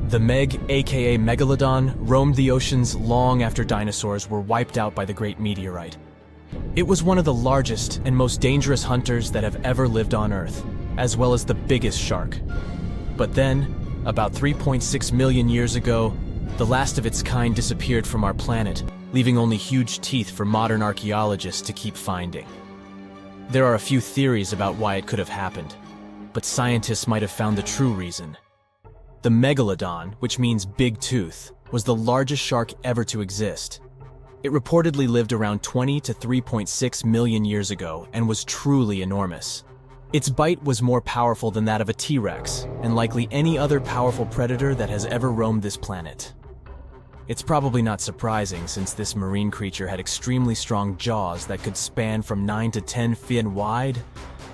The Meg, aka Megalodon, roamed the oceans long after dinosaurs were wiped out by the Great Meteorite. It was one of the largest and most dangerous hunters that have ever lived on Earth, as well as the biggest shark. But then, about 3.6 million years ago, the last of its kind disappeared from our planet, leaving only huge teeth for modern archaeologists to keep finding. There are a few theories about why it could have happened, but scientists might have found the true reason. The Megalodon, which means big tooth, was the largest shark ever to exist. It reportedly lived around 20 to 3.6 million years ago and was truly enormous. Its bite was more powerful than that of a T-Rex, and likely any other powerful predator that has ever roamed this planet. It's probably not surprising, since this marine creature had extremely strong jaws that could span from 9 to 10 feet wide.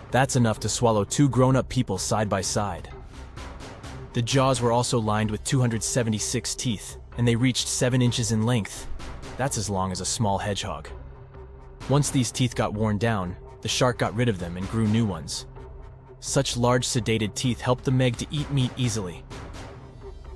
That's enough to swallow two grown-up people side by side. The jaws were also lined with 276 teeth, and they reached 7 inches in length. That's as long as a small hedgehog. Once these teeth got worn down, the shark got rid of them and grew new ones. Such large sedated teeth helped the Meg to eat meat easily.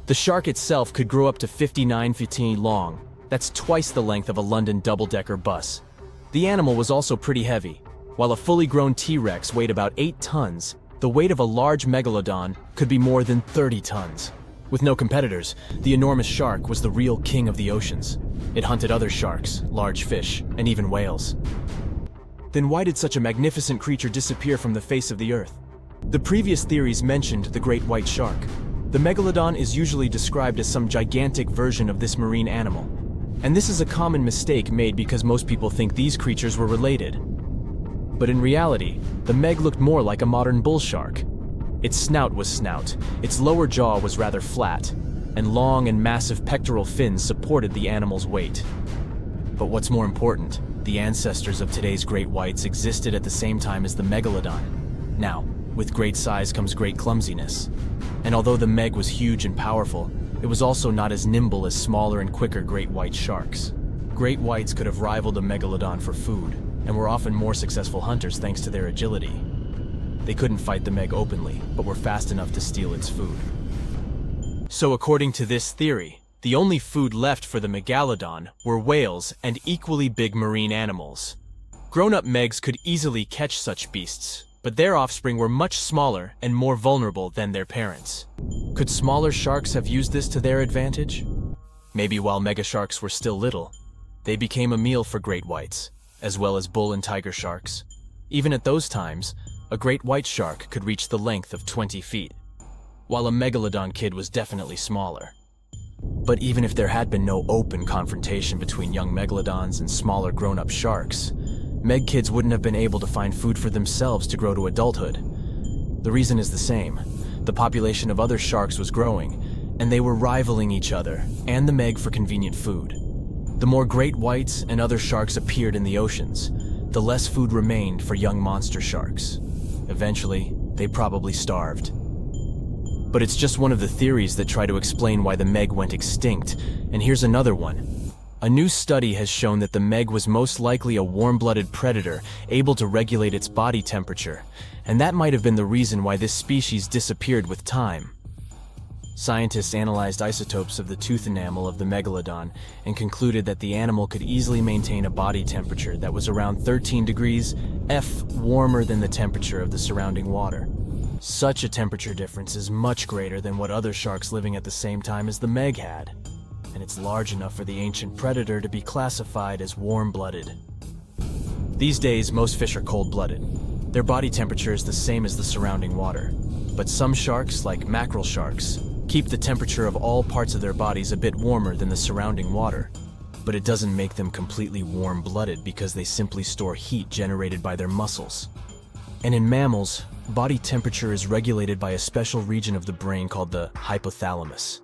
The shark itself could grow up to 59 feet long. That's twice the length of a London double-decker bus. The animal was also pretty heavy. While a fully grown T-Rex weighed about 8 tons, the weight of a large megalodon could be more than 30 tons. With no competitors, the enormous shark was the real king of the oceans. It hunted other sharks, large fish, and even whales. Then why did such a magnificent creature disappear from the face of the earth? The previous theories mentioned the great white shark. The megalodon is usually described as some gigantic version of this marine animal. And this is a common mistake made because most people think these creatures were related. But in reality, the Meg looked more like a modern bull shark. Its snout was snout, its lower jaw was rather flat, and long and massive pectoral fins supported the animal's weight. But what's more important, the ancestors of today's great whites existed at the same time as the megalodon. Now, with great size comes great clumsiness. And although the Meg was huge and powerful, it was also not as nimble as smaller and quicker great white sharks. Great whites could have rivaled a megalodon for food, and were often more successful hunters thanks to their agility. They couldn't fight the Meg openly, but were fast enough to steal its food. So according to this theory, the only food left for the megalodon were whales and equally big marine animals. Grown-up Megs could easily catch such beasts, but their offspring were much smaller and more vulnerable than their parents. Could smaller sharks have used this to their advantage? Maybe while megasharks were still little, they became a meal for great whites, as well as bull and tiger sharks. Even at those times, a great white shark could reach the length of 20 feet, while a megalodon kid was definitely smaller. But even if there had been no open confrontation between young megalodons and smaller grown-up sharks, Meg kids wouldn't have been able to find food for themselves to grow to adulthood. The reason is the same. The population of other sharks was growing, and they were rivaling each other and the Meg for convenient food. The more great whites and other sharks appeared in the oceans, the less food remained for young monster sharks. Eventually, they probably starved. But it's just one of the theories that try to explain why the Meg went extinct, and here's another one. A new study has shown that the Meg was most likely a warm-blooded predator able to regulate its body temperature, and that might have been the reason why this species disappeared with time. Scientists analyzed isotopes of the tooth enamel of the megalodon and concluded that the animal could easily maintain a body temperature that was around 13 degrees F warmer than the temperature of the surrounding water. Such a temperature difference is much greater than what other sharks living at the same time as the Meg had, and it's large enough for the ancient predator to be classified as warm-blooded. These days, most fish are cold-blooded. Their body temperature is the same as the surrounding water, but some sharks, like mackerel sharks, keep the temperature of all parts of their bodies a bit warmer than the surrounding water. But it doesn't make them completely warm-blooded because they simply store heat generated by their muscles. And in mammals, body temperature is regulated by a special region of the brain called the hypothalamus.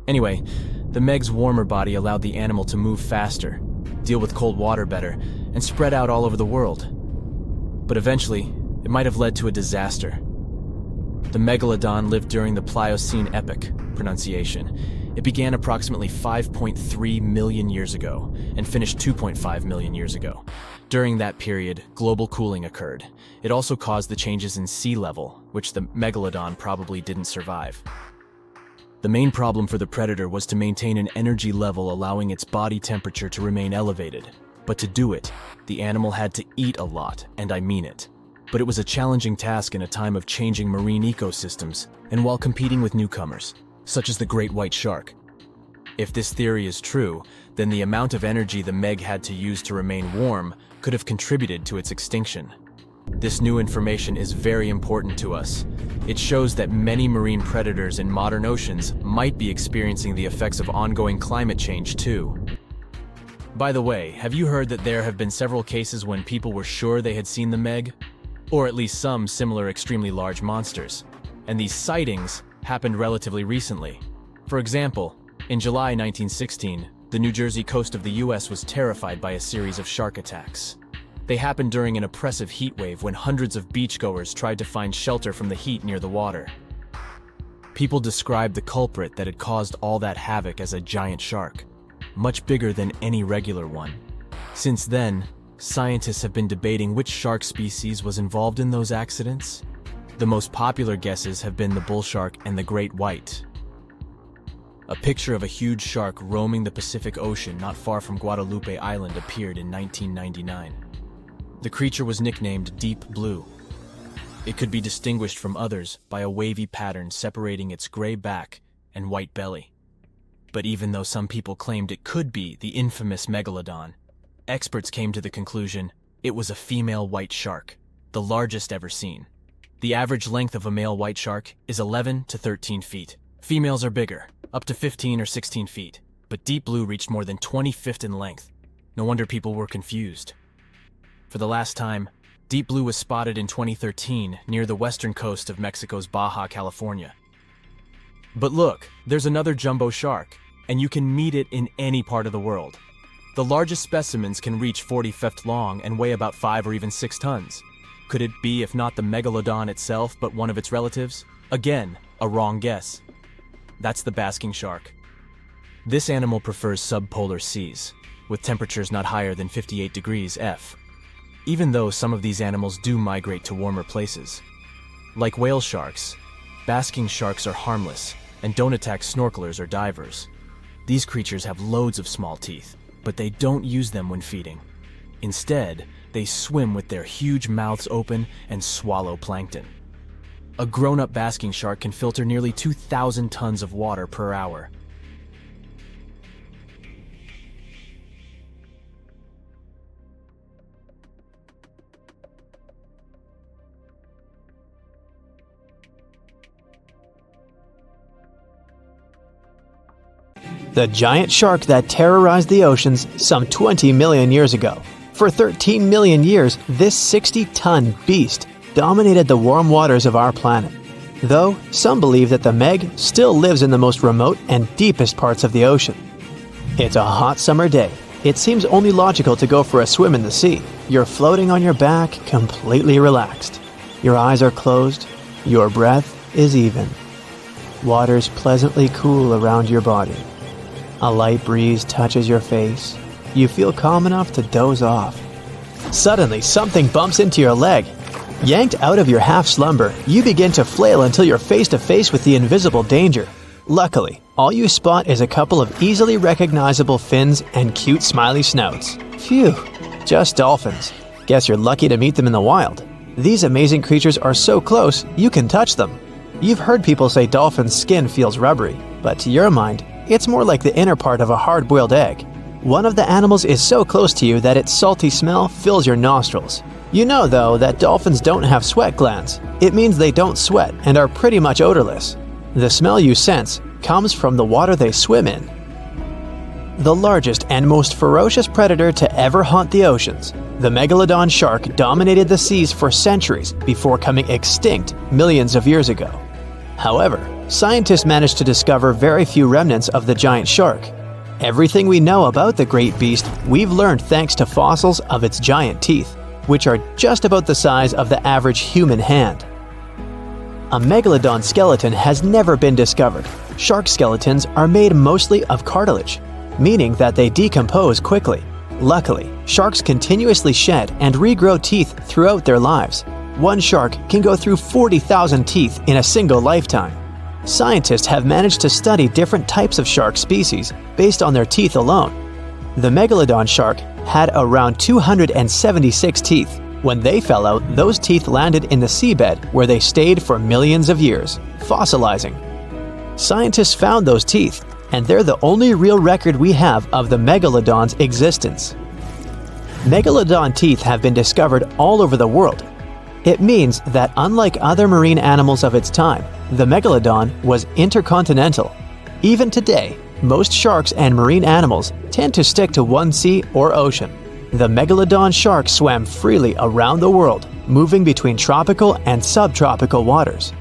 Anyway, the Meg's warmer body allowed the animal to move faster, deal with cold water better, and spread out all over the world. But eventually, it might have led to a disaster. The megalodon lived during the Pliocene epoch, pronunciation. It began approximately 5.3 million years ago and finished 2.5 million years ago. During that period, global cooling occurred. It also caused the changes in sea level, which the megalodon probably didn't survive. The main problem for the predator was to maintain an energy level allowing its body temperature to remain elevated. But to do it, the animal had to eat a lot, and I mean it. But it was a challenging task in a time of changing marine ecosystems, and while competing with newcomers, such as the great white shark. If this theory is true, then the amount of energy the Meg had to use to remain warm could have contributed to its extinction. This new information is very important to us. It shows that many marine predators in modern oceans might be experiencing the effects of ongoing climate change too. By the way, have you heard that there have been several cases when people were sure they had seen the Meg? Or at least some similar extremely large monsters. And these sightings happened relatively recently. For example, in July 1916, the New Jersey coast of the US was terrified by a series of shark attacks. They happened during an oppressive heat wave when hundreds of beachgoers tried to find shelter from the heat near the water. People described the culprit that had caused all that havoc as a giant shark, much bigger than any regular one. Since then, scientists have been debating which shark species was involved in those accidents. The most popular guesses have been the bull shark and the great white. A picture of a huge shark roaming the Pacific Ocean not far from Guadalupe Island appeared in 1999. The creature was nicknamed Deep Blue. It could be distinguished from others by a wavy pattern separating its gray back and white belly. But even though some people claimed it could be the infamous megalodon, experts came to the conclusion it was a female white shark, the largest ever seen. The average length of a male white shark is 11 to 13 feet. Females are bigger, up to 15 or 16 feet, but Deep Blue reached more than 20 feet in length. No wonder people were confused. For the last time, Deep Blue was spotted in 2013 near the western coast of Mexico's Baja California. But look, there's another jumbo shark, and you can meet it in any part of the world. The largest specimens can reach 40 feet long and weigh about 5 or even 6 tons. Could it be, if not the megalodon itself, but one of its relatives? Again, a wrong guess. That's the basking shark. This animal prefers subpolar seas, with temperatures not higher than 58 degrees F. Even though some of these animals do migrate to warmer places. Like whale sharks, basking sharks are harmless and don't attack snorkelers or divers. These creatures have loads of small teeth, but they don't use them when feeding. Instead, they swim with their huge mouths open and swallow plankton. A grown-up basking shark can filter nearly 2,000 tons of water per hour. The giant shark that terrorized the oceans some 20 million years ago. For 13 million years, this 60-ton beast dominated the warm waters of our planet. Though, some believe that the Meg still lives in the most remote and deepest parts of the ocean. It's a hot summer day. It seems only logical to go for a swim in the sea. You're floating on your back, completely relaxed. Your eyes are closed. Your breath is even. Water's pleasantly cool around your body. A light breeze touches your face. You feel calm enough to doze off. Suddenly, something bumps into your leg. Yanked out of your half-slumber, you begin to flail until you're face to face with the invisible danger. Luckily, all you spot is a couple of easily recognizable fins and cute smiley snouts. Phew, just dolphins. Guess you're lucky to meet them in the wild. These amazing creatures are so close, you can touch them. You've heard people say dolphins' skin feels rubbery, but to your mind, it's more like the inner part of a hard-boiled egg. One of the animals is so close to you that its salty smell fills your nostrils. You know, though, that dolphins don't have sweat glands. It means they don't sweat and are pretty much odorless. The smell you sense comes from the water they swim in. The largest and most ferocious predator to ever haunt the oceans, the megalodon shark dominated the seas for centuries before coming extinct millions of years ago. However, scientists managed to discover very few remnants of the giant shark. Everything we know about the great beast we've learned thanks to fossils of its giant teeth, which are just about the size of the average human hand. A megalodon skeleton has never been discovered. Shark skeletons are made mostly of cartilage, meaning that they decompose quickly. Luckily, sharks continuously shed and regrow teeth throughout their lives. One shark can go through 40,000 teeth in a single lifetime. Scientists have managed to study different types of shark species based on their teeth alone. The Megalodon shark had around 276 teeth. When they fell out, those teeth landed in the seabed where they stayed for millions of years, fossilizing. Scientists found those teeth, and they're the only real record we have of the Megalodon's existence. Megalodon teeth have been discovered all over the world. It means that unlike other marine animals of its time, the Megalodon was intercontinental. Even today, most sharks and marine animals tend to stick to one sea or ocean. The Megalodon shark swam freely around the world, moving between tropical and subtropical waters.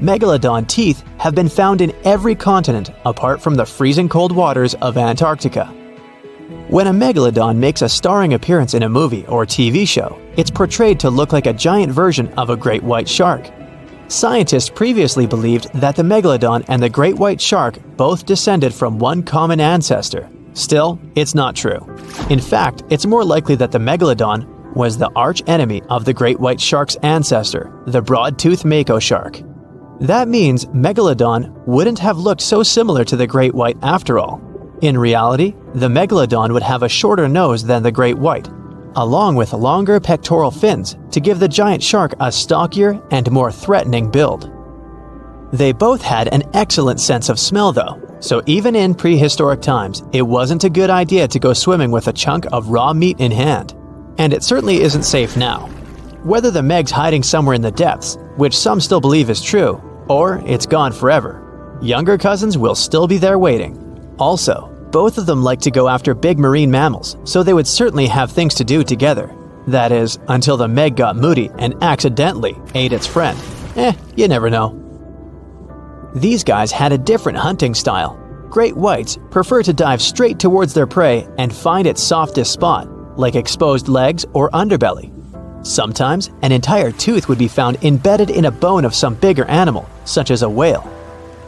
Megalodon teeth have been found in every continent apart from the freezing cold waters of Antarctica. When a megalodon makes a starring appearance in a movie or TV show, it's portrayed to look like a giant version of a great white shark. Scientists previously believed that the megalodon and the great white shark both descended from one common ancestor. Still, it's not true. In fact, it's more likely that the megalodon was the arch-enemy of the great white shark's ancestor, the broad-toothed mako shark. That means Megalodon wouldn't have looked so similar to the great white after all. In reality, the Megalodon would have a shorter nose than the great white, along with longer pectoral fins to give the giant shark a stockier and more threatening build. They both had an excellent sense of smell though, so even in prehistoric times, it wasn't a good idea to go swimming with a chunk of raw meat in hand. And it certainly isn't safe now. Whether the Meg's hiding somewhere in the depths, which some still believe is true, or it's gone forever, younger cousins will still be there waiting. Also, both of them like to go after big marine mammals, so they would certainly have things to do together. That is, until the Meg got moody and accidentally ate its friend. You never know. These guys had a different hunting style. Great whites prefer to dive straight towards their prey and find its softest spot, like exposed legs or underbelly. Sometimes, an entire tooth would be found embedded in a bone of some bigger animal, such as a whale.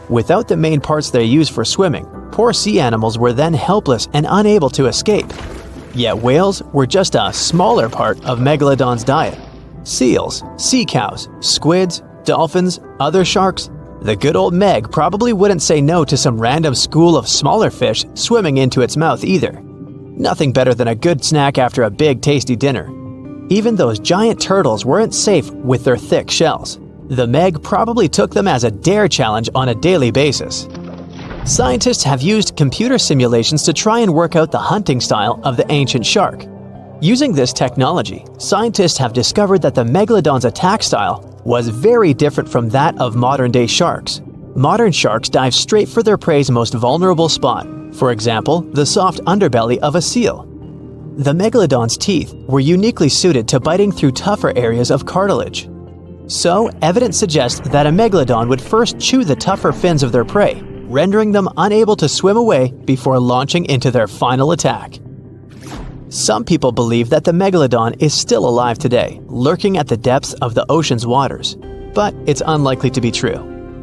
Without the main parts they use for swimming, poor sea animals were then helpless and unable to escape. Yet whales were just a smaller part of Megalodon's diet. Seals, sea cows, squids, dolphins, other sharks. The good old Meg probably wouldn't say no to some random school of smaller fish swimming into its mouth either. Nothing better than a good snack after a big tasty dinner. Even those giant turtles weren't safe with their thick shells. The Meg probably took them as a dare challenge on a daily basis. Scientists have used computer simulations to try and work out the hunting style of the ancient shark. Using this technology, scientists have discovered that the Megalodon's attack style was very different from that of modern-day sharks. Modern sharks dive straight for their prey's most vulnerable spot, for example, the soft underbelly of a seal. The Megalodon's teeth were uniquely suited to biting through tougher areas of cartilage. So, evidence suggests that a Megalodon would first chew the tougher fins of their prey, rendering them unable to swim away before launching into their final attack. Some people believe that the Megalodon is still alive today, lurking at the depths of the ocean's waters. But it's unlikely to be true.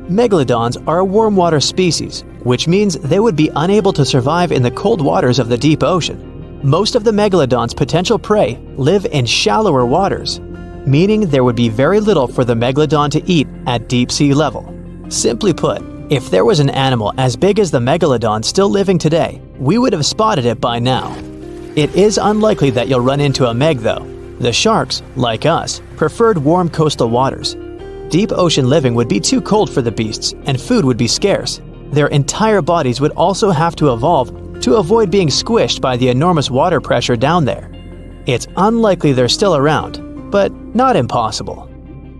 Megalodons are a warm water species, which means they would be unable to survive in the cold waters of the deep ocean. Most of the Megalodon's potential prey live in shallower waters, meaning there would be very little for the Megalodon to eat at deep sea level. Simply put, if there was an animal as big as the Megalodon still living today, we would have spotted it by now. It is unlikely that you'll run into a Meg though. The sharks, like us, preferred warm coastal waters. Deep ocean living would be too cold for the beasts, and food would be scarce. Their entire bodies would also have to evolve to avoid being squished by the enormous water pressure down there. It's unlikely they're still around, but not impossible.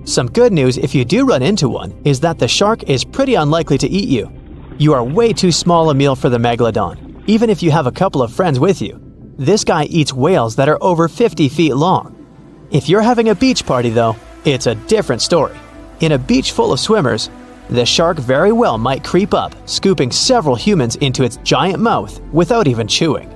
Some good news if you do run into one is that the shark is pretty unlikely to eat you. You are way too small a meal for the Megalodon, even if you have a couple of friends with you. This guy eats whales that are over 50 feet long. If you're having a beach party though, it's a different story. In a beach full of swimmers, the shark very well might creep up, scooping several humans into its giant mouth without even chewing.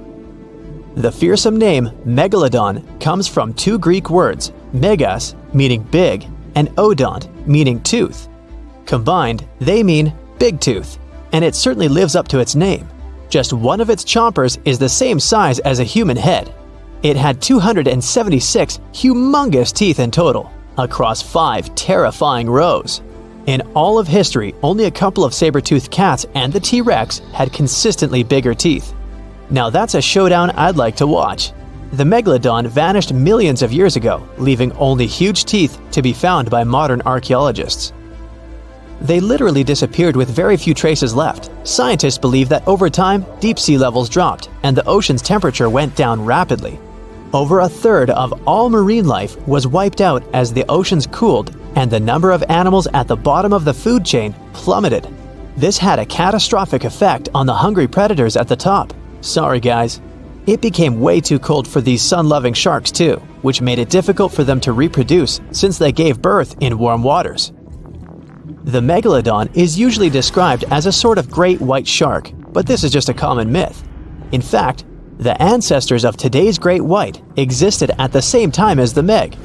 The fearsome name Megalodon comes from two Greek words, megas, meaning big, and odont, meaning tooth. Combined, they mean big tooth, and it certainly lives up to its name. Just one of its chompers is the same size as a human head. It had 276 humongous teeth in total, across 5 terrifying rows. In all of history, only a couple of saber-toothed cats and the T-Rex had consistently bigger teeth. Now that's a showdown I'd like to watch. The Megalodon vanished millions of years ago, leaving only huge teeth to be found by modern archaeologists. They literally disappeared with very few traces left. Scientists believe that over time, deep sea levels dropped and the ocean's temperature went down rapidly. Over a third of all marine life was wiped out as the oceans cooled and the number of animals at the bottom of the food chain plummeted. This had a catastrophic effect on the hungry predators at the top. Sorry guys. It became way too cold for these sun-loving sharks too, which made it difficult for them to reproduce since they gave birth in warm waters. The Megalodon is usually described as a sort of great white shark, but this is just a common myth. In fact, the ancestors of today's great white existed at the same time as the Meg,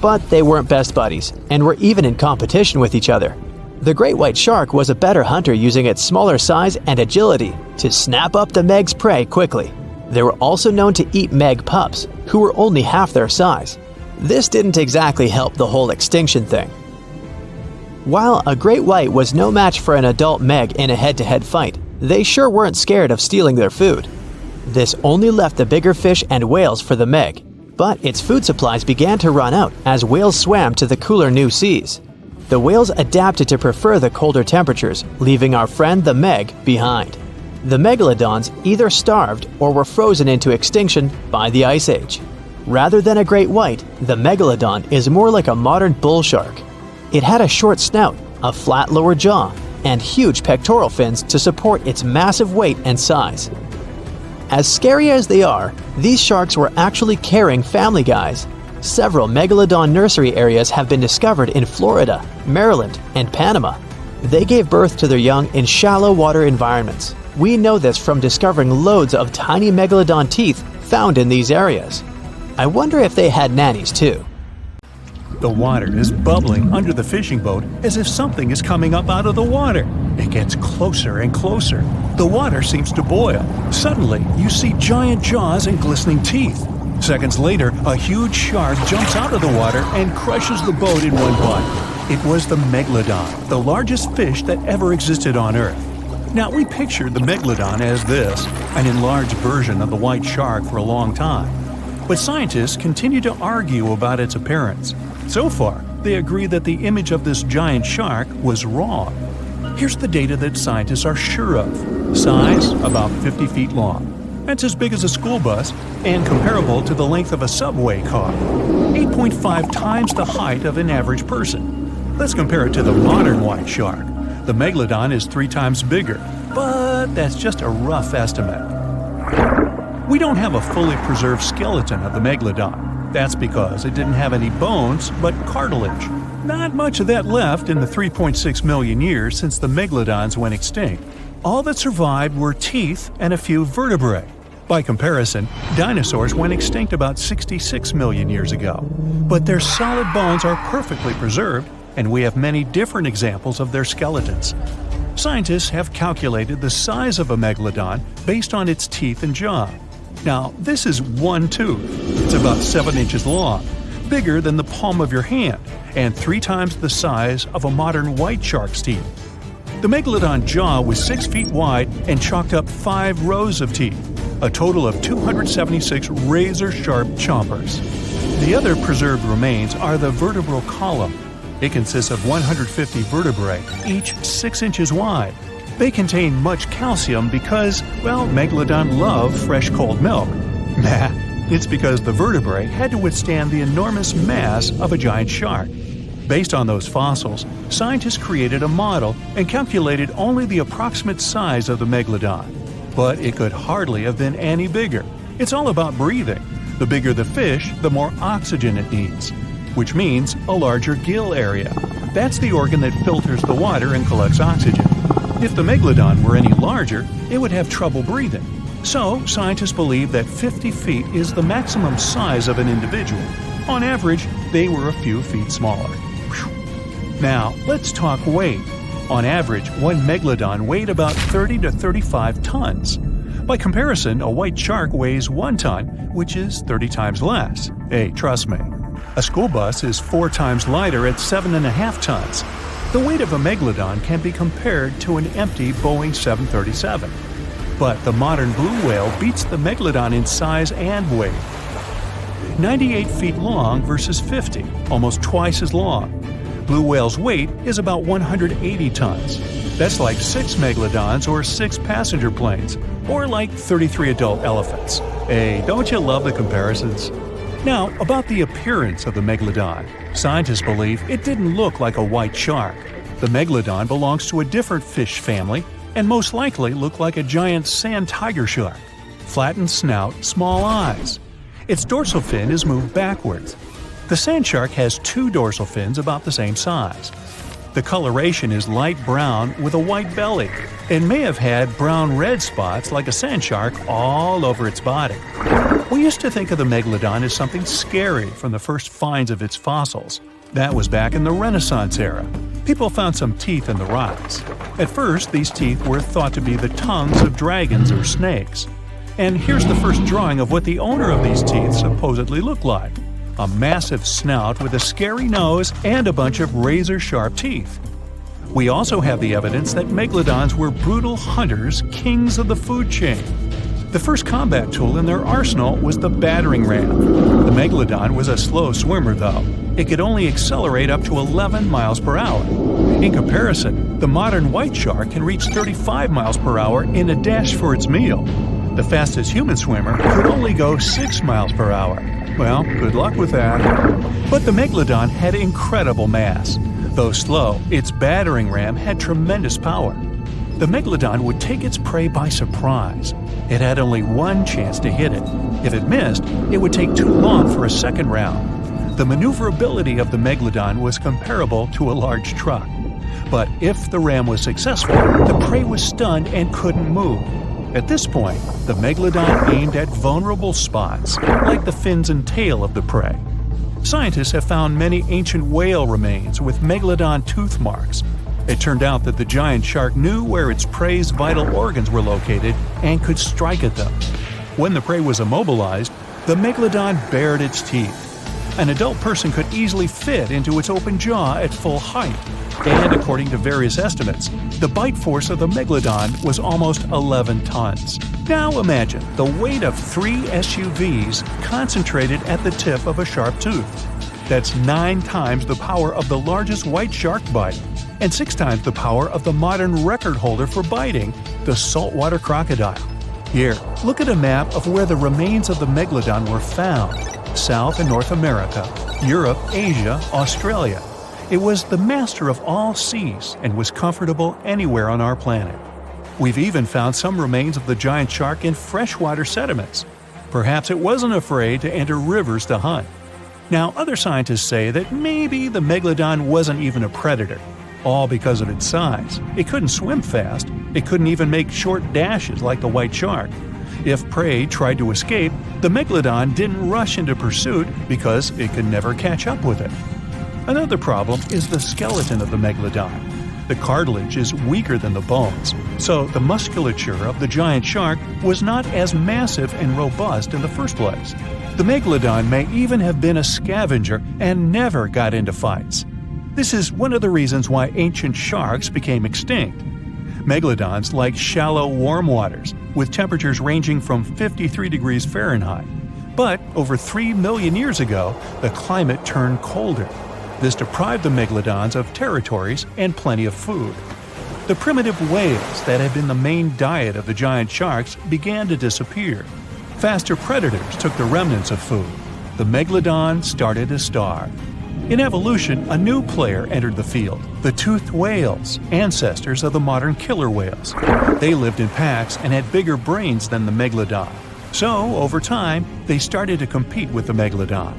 but they weren't best buddies and were even in competition with each other. The great white shark was a better hunter using its smaller size and agility to snap up the Meg's prey quickly. They were also known to eat Meg pups, who were only half their size. This didn't exactly help the whole extinction thing. While a great white was no match for an adult Meg in a head-to-head fight, they sure weren't scared of stealing their food. This only left the bigger fish and whales for the Meg, but its food supplies began to run out as whales swam to the cooler new seas. The whales adapted to prefer the colder temperatures, leaving our friend the Meg behind. The Megalodons either starved or were frozen into extinction by the Ice Age. Rather than a great white, the Megalodon is more like a modern bull shark. It had a short snout, a flat lower jaw, and huge pectoral fins to support its massive weight and size. As scary as they are, these sharks were actually caring family guys. Several Megalodon nursery areas have been discovered in Florida, Maryland, and Panama. They gave birth to their young in shallow water environments. We know this from discovering loads of tiny Megalodon teeth found in these areas. I wonder if they had nannies too. The water is bubbling under the fishing boat as if something is coming up out of the water. It gets closer and closer. The water seems to boil. Suddenly, you see giant jaws and glistening teeth. Seconds later, a huge shark jumps out of the water and crushes the boat in one bite. It was the Megalodon, the largest fish that ever existed on Earth. Now, we pictured the Megalodon as this, an enlarged version of the white shark for a long time. But scientists continue to argue about its appearance. So far, they agree that the image of this giant shark was wrong. Here's the data that scientists are sure of. Size, about 50 feet long. That's as big as a school bus and comparable to the length of a subway car. 8.5 times the height of an average person. Let's compare it to the modern white shark. The Megalodon is 3 times bigger, but that's just a rough estimate. We don't have a fully preserved skeleton of the Megalodon. That's because it didn't have any bones, but cartilage. Not much of that left in the 3.6 million years since the Megalodons went extinct. All that survived were teeth and a few vertebrae. By comparison, dinosaurs went extinct about 66 million years ago. But their solid bones are perfectly preserved, and we have many different examples of their skeletons. Scientists have calculated the size of a Megalodon based on its teeth and jaw. Now, this is one tooth. It's about 7 inches long, bigger than the palm of your hand, and 3 times the size of a modern white shark's teeth. The Megalodon jaw was 6 feet wide and chalked up 5 rows of teeth, a total of 276 razor-sharp chompers. The other preserved remains are the vertebral column. It consists of 150 vertebrae, each 6 inches wide. They contain much calcium because, well, Megalodon love fresh cold milk. Nah, it's because the vertebrae had to withstand the enormous mass of a giant shark. Based on those fossils, scientists created a model and calculated only the approximate size of the Megalodon. But it could hardly have been any bigger. It's all about breathing. The bigger the fish, the more oxygen it needs, which means a larger gill area. That's the organ that filters the water and collects oxygen. If the Megalodon were any larger, it would have trouble breathing. So, scientists believe that 50 feet is the maximum size of an individual. On average, they were a few feet smaller. Whew. Now, let's talk weight. On average, one Megalodon weighed about 30 to 35 tons. By comparison, a white shark weighs 1 ton, which is 30 times less. Hey, trust me. A school bus is 4 times lighter at 7.5 tons. The weight of a megalodon can be compared to an empty Boeing 737. But the modern blue whale beats the megalodon in size and weight. 98 feet long versus 50, almost twice as long. Blue whale's weight is about 180 tons. That's like 6 megalodons or 6 passenger planes, or like 33 adult elephants. Hey, don't you love the comparisons? Now, about the appearance of the megalodon. Scientists believe it didn't look like a white shark. The megalodon belongs to a different fish family and most likely looked like a giant sand tiger shark. Flattened snout, small eyes. Its dorsal fin is moved backwards. The sand shark has 2 dorsal fins about the same size. The coloration is light brown with a white belly. It may have had brown-red spots like a sand shark all over its body. We used to think of the megalodon as something scary from the first finds of its fossils. That was back in the Renaissance era. People found some teeth in the rocks. At first, these teeth were thought to be the tongues of dragons or snakes. And here's the first drawing of what the owner of these teeth supposedly looked like. A massive snout with a scary nose and a bunch of razor-sharp teeth. We also have the evidence that megalodons were brutal hunters, kings of the food chain. The first combat tool in their arsenal was the battering ram. The megalodon was a slow swimmer, though. It could only accelerate up to 11 miles per hour. In comparison, the modern white shark can reach 35 miles per hour in a dash for its meal. The fastest human swimmer could only go 6 miles per hour. Well, good luck with that. But the megalodon had incredible mass. Though slow, its battering ram had tremendous power. The megalodon would take its prey by surprise. It had only one chance to hit it. If it missed, it would take too long for a second round. The maneuverability of the megalodon was comparable to a large truck. But if the ram was successful, the prey was stunned and couldn't move. At this point, the megalodon aimed at vulnerable spots, like the fins and tail of the prey. Scientists have found many ancient whale remains with megalodon tooth marks. It turned out that the giant shark knew where its prey's vital organs were located and could strike at them. When the prey was immobilized, the megalodon bared its teeth. An adult person could easily fit into its open jaw at full height. And according to various estimates, the bite force of the megalodon was almost 11 tons. Now imagine the weight of 3 SUVs concentrated at the tip of a sharp tooth. That's 9 times the power of the largest white shark bite, and 6 times the power of the modern record holder for biting, the saltwater crocodile. Here, look at a map of where the remains of the megalodon were found. South and North America, Europe, Asia, Australia. It was the master of all seas and was comfortable anywhere on our planet. We've even found some remains of the giant shark in freshwater sediments. Perhaps it wasn't afraid to enter rivers to hunt. Now, other scientists say that maybe the megalodon wasn't even a predator, all because of its size. It couldn't swim fast. It couldn't even make short dashes like the white shark. If prey tried to escape, the megalodon didn't rush into pursuit because it could never catch up with it. Another problem is the skeleton of the megalodon. The cartilage is weaker than the bones, so the musculature of the giant shark was not as massive and robust in the first place. The megalodon may even have been a scavenger and never got into fights. This is one of the reasons why ancient sharks became extinct. Megalodons like shallow, warm waters, with temperatures ranging from 53 degrees Fahrenheit. But over 3 million years ago, the climate turned colder. This deprived the megalodons of territories and plenty of food. The primitive whales that had been the main diet of the giant sharks began to disappear. Faster predators took the remnants of food. The megalodon started to starve. In evolution, a new player entered the field, the toothed whales, ancestors of the modern killer whales. They lived in packs and had bigger brains than the megalodon. So, over time, they started to compete with the megalodon.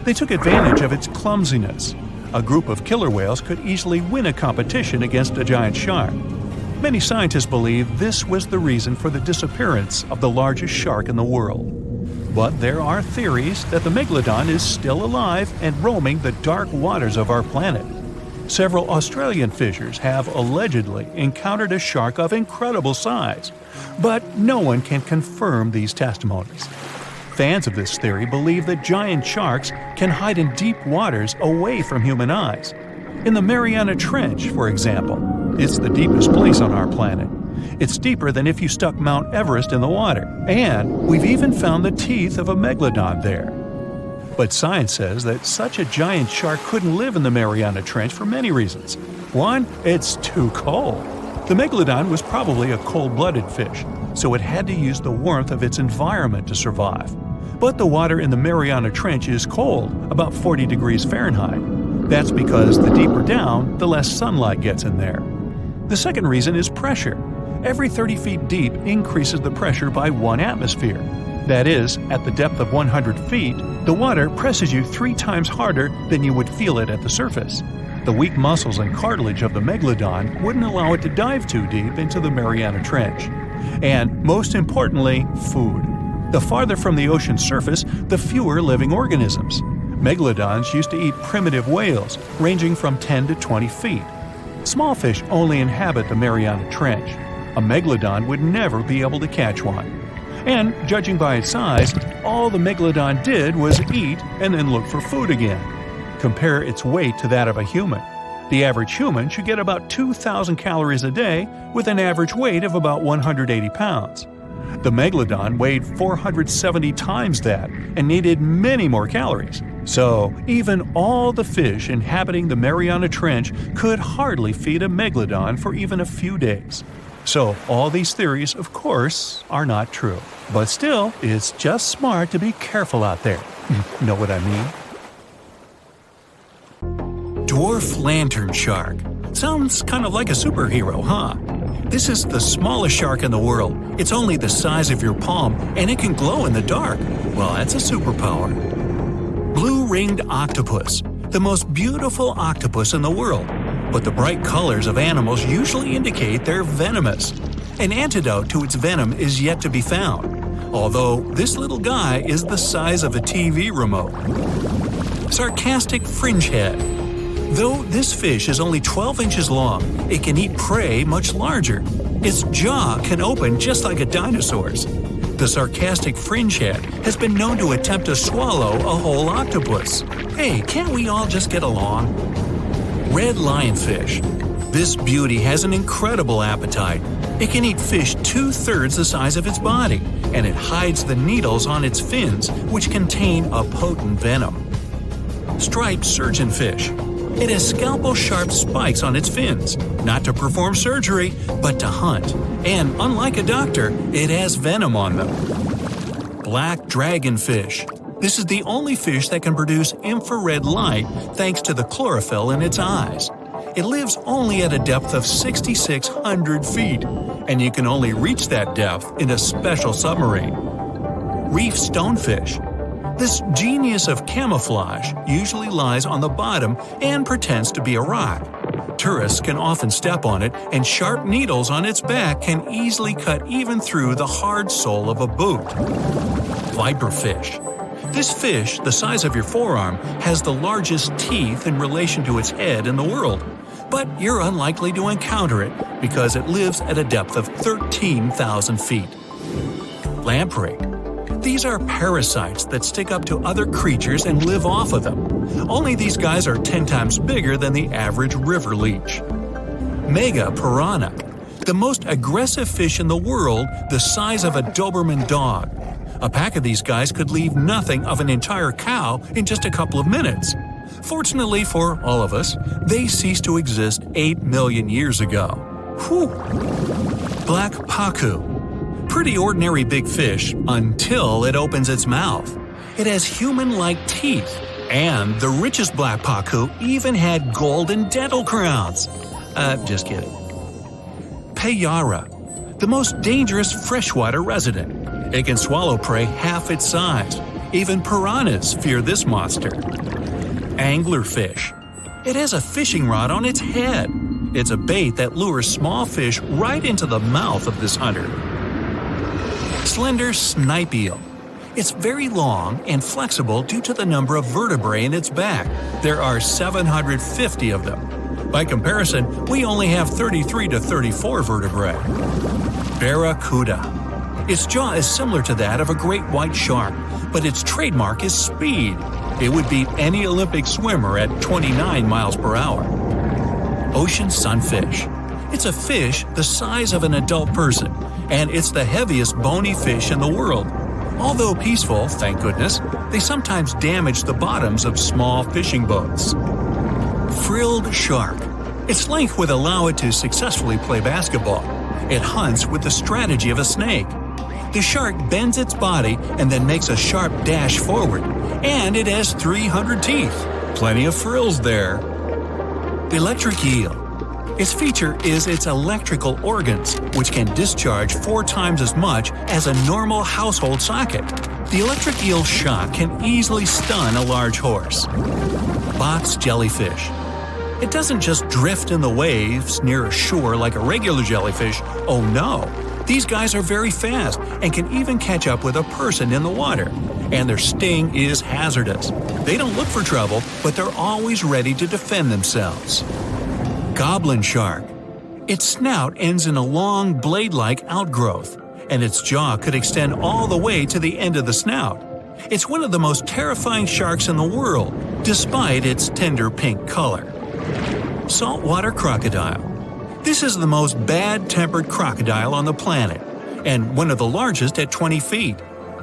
They took advantage of its clumsiness. A group of killer whales could easily win a competition against a giant shark. Many scientists believe this was the reason for the disappearance of the largest shark in the world. But there are theories that the megalodon is still alive and roaming the dark waters of our planet. Several Australian fishers have allegedly encountered a shark of incredible size, but no one can confirm these testimonies. Fans of this theory believe that giant sharks can hide in deep waters away from human eyes. In the Mariana Trench, for example, it's the deepest place on our planet. It's deeper than if you stuck Mount Everest in the water, and we've even found the teeth of a megalodon there. But science says that such a giant shark couldn't live in the Mariana Trench for many reasons. One, it's too cold. The megalodon was probably a cold-blooded fish, so it had to use the warmth of its environment to survive. But the water in the Mariana Trench is cold, about 40 degrees Fahrenheit. That's because the deeper down, the less sunlight gets in there. The second reason is pressure. Every 30 feet deep increases the pressure by 1 atmosphere. That is, at the depth of 100 feet, the water presses you 3 times harder than you would feel it at the surface. The weak muscles and cartilage of the megalodon wouldn't allow it to dive too deep into the Mariana Trench. And, most importantly, food. The farther from the ocean's surface, the fewer living organisms. Megalodons used to eat primitive whales, ranging from 10 to 20 feet. Small fish only inhabit the Mariana Trench. A megalodon would never be able to catch one. And, judging by its size, all the megalodon did was eat and then look for food again. Compare its weight to that of a human. The average human should get about 2,000 calories a day with an average weight of about 180 pounds. The megalodon weighed 470 times that and needed many more calories. So, even all the fish inhabiting the Mariana Trench could hardly feed a megalodon for even a few days. So, all these theories, of course, are not true. But still, it's just smart to be careful out there. Know what I mean? Dwarf lantern shark. Sounds kind of like a superhero, huh? This is the smallest shark in the world. It's only the size of your palm, and it can glow in the dark. Well, that's a superpower. Blue-ringed octopus. The most beautiful octopus in the world. But the bright colors of animals usually indicate they're venomous. An antidote to its venom is yet to be found. Although this little guy is the size of a TV remote. Sarcastic fringehead. Though this fish is only 12 inches long, it can eat prey much larger. Its jaw can open just like a dinosaur's. The sarcastic fringehead has been known to attempt to swallow a whole octopus. Hey, can't we all just get along? Red lionfish. This beauty has an incredible appetite. It can eat fish 2/3 the size of its body, and it hides the needles on its fins, which contain a potent venom. Striped surgeonfish. It has scalpel-sharp spikes on its fins, not to perform surgery, but to hunt. And unlike a doctor, it has venom on them. Black dragonfish. This is the only fish that can produce infrared light thanks to the chlorophyll in its eyes. It lives only at a depth of 6,600 feet, and you can only reach that depth in a special submarine. Reef stonefish. This genius of camouflage usually lies on the bottom and pretends to be a rock. Tourists can often step on it, and sharp needles on its back can easily cut even through the hard sole of a boot. Viperfish. This fish, the size of your forearm, has the largest teeth in relation to its head in the world. But you're unlikely to encounter it because it lives at a depth of 13,000 feet. Lamprey. These are parasites that stick up to other creatures and live off of them. Only these guys are 10 times bigger than the average river leech. Mega piranha. The most aggressive fish in the world, the size of a Doberman dog. A pack of these guys could leave nothing of an entire cow in just a couple of minutes. Fortunately for all of us, they ceased to exist 8 million years ago. Whew! Black pacu. Pretty ordinary big fish until it opens its mouth. It has human-like teeth, and the richest black pacu even had golden dental crowns. Just kidding. Payara, the most dangerous freshwater resident. It can swallow prey half its size. Even piranhas fear this monster. Anglerfish. It has a fishing rod on its head. It's a bait that lures small fish right into the mouth of this hunter. Slender snipe eel. It's very long and flexible due to the number of vertebrae in its back. There are 750 of them. By comparison, we only have 33 to 34 vertebrae. Barracuda. Its jaw is similar to that of a great white shark, but its trademark is speed. It would beat any Olympic swimmer at 29 miles per hour. Ocean sunfish. It's a fish the size of an adult person, and it's the heaviest bony fish in the world. Although peaceful, thank goodness, they sometimes damage the bottoms of small fishing boats. Frilled shark. Its length would allow it to successfully play basketball. It hunts with the strategy of a snake. The shark bends its body and then makes a sharp dash forward, and it has 300 teeth. Plenty of frills there. The electric eel. Its feature is its electrical organs, which can discharge 4 times as much as a normal household socket. The electric eel's shock can easily stun a large horse. Box jellyfish. It doesn't just drift in the waves near a shore like a regular jellyfish. Oh no! These guys are very fast and can even catch up with a person in the water. And their sting is hazardous. They don't look for trouble, but they're always ready to defend themselves. Goblin shark. Its snout ends in a long blade-like outgrowth, and its jaw could extend all the way to the end of the snout. It's one of the most terrifying sharks in the world, despite its tender pink color. Saltwater crocodile. This is the most bad-tempered crocodile on the planet, and one of the largest at 20 feet.